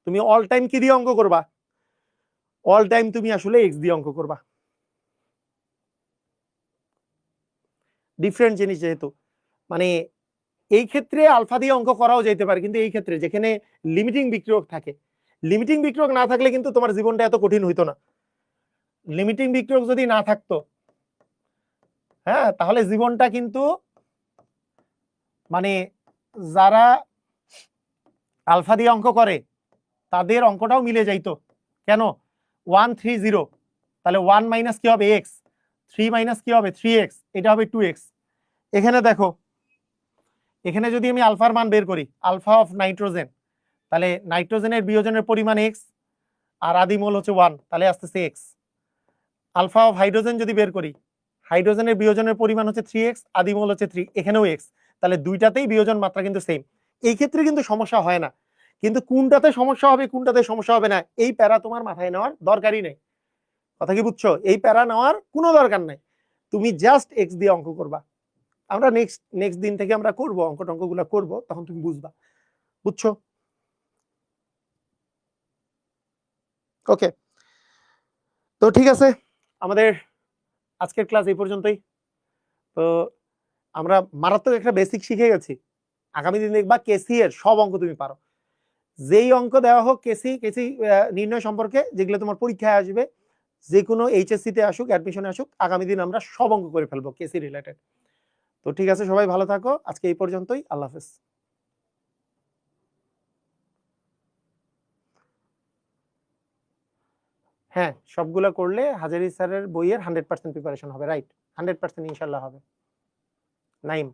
Speaker 1: তুমি অল টাইম কি দিয়ে অঙ্ক করবা? অল টাইম তুমি আসলে এক্স দিয়ে অঙ্ক করবা। ডিফারেন্ট জিনিস যেহেতু, মানে এই ক্ষেত্রে আলফা দিয়ে অঙ্ক করাও যেতে পারে, কিন্তু এই ক্ষেত্রে যেখানে লিমিটিং বিক্রিয়ক থাকে, লিমিটিং বিক্রিয়ক না থাকলে কিন্তু তোমার জীবনটা এত কঠিন হইতো না। লিমিটিং বিক্রিয়ক যদি না থাকতো, হ্যাঁ, তাহলে জীবনটা কিন্তু, মানে যারা আলফা দিয়ে অঙ্ক করে তাদের অঙ্কটাও মিলে যাইতো। কেন? 1 3 0, তাহলে 1 মাইনাস কি হবে এক্স, 3 মাইনাস কি হবে 3x, এটা হবে 2x। এখানে দেখো, এখানে যদি আমি আলফার মান বের করি, আলফা অফ নাইট্রোজেন, তাহলে নাইট্রোজেনের বিয়োজনের পরিমাণ এক্স, আর আদি মোল হচ্ছে 1, তাহলে আসতেছে এক্স। আলফা অফ হাইড্রোজেন যদি বের করি, হাইড্রোজেনের বিয়োজনের পরিমাণ হচ্ছে 3x, আদি মোল হচ্ছে 3, এখানেও এক্স, তাহলে দুইটাতেই বিয়োজন মাত্রা কিন্তু সেম। এই ক্ষেত্রে কিন্তু সমস্যা হয় না, কিন্তু কোনটাতে সমস্যা হবে কোনটাতে সমস্যা হবে না এই প্যারা তোমার মাথায় নেওয়ার দরকারই নেই। কথা কি বুঝছো? এই প্যারা নেওয়ার কোনো দরকার নাই, তুমি জাস্ট এক্স দিয়ে অঙ্ক করবা। আমরা নেক্সট দিন থেকে আমরা করবো, অঙ্ক টঙ্কগুলো করবো, তখন তুমি বুঝবা। বুঝছো? ওকে, তো ঠিক আছে, আমাদের আজকের ক্লাস এই পর্যন্তই। তো আমরা মারাত্মক একটা বেসিক শিখে গেছি। আগামী দিন দেখবা কেসি এর সব অঙ্ক তুমি পারো। যেই অঙ্ক দেওয়া হোক কেসি কেসি নির্ণয় সম্পর্কে, যেগুলো তোমার পরীক্ষায় আসবে, যে কোনো এইচএসসি তে আসুক, অ্যাডমিশনে আসুক, আগামী দিন আমরা সব অঙ্ক করে ফেলবো কেসি রিলেটেড। তো ঠিক আছে, সবাই ভালো থাকো, আজকে এই পর্যন্তই, আল্লাহ হাফেজ। হ্যাঁ, সবগুলো করলে হাজারি স্যারের বইয়ের 100% প্রিপারেশন হবে, রাইট? 100% ইনশাল্লাহ হবে। নাইম।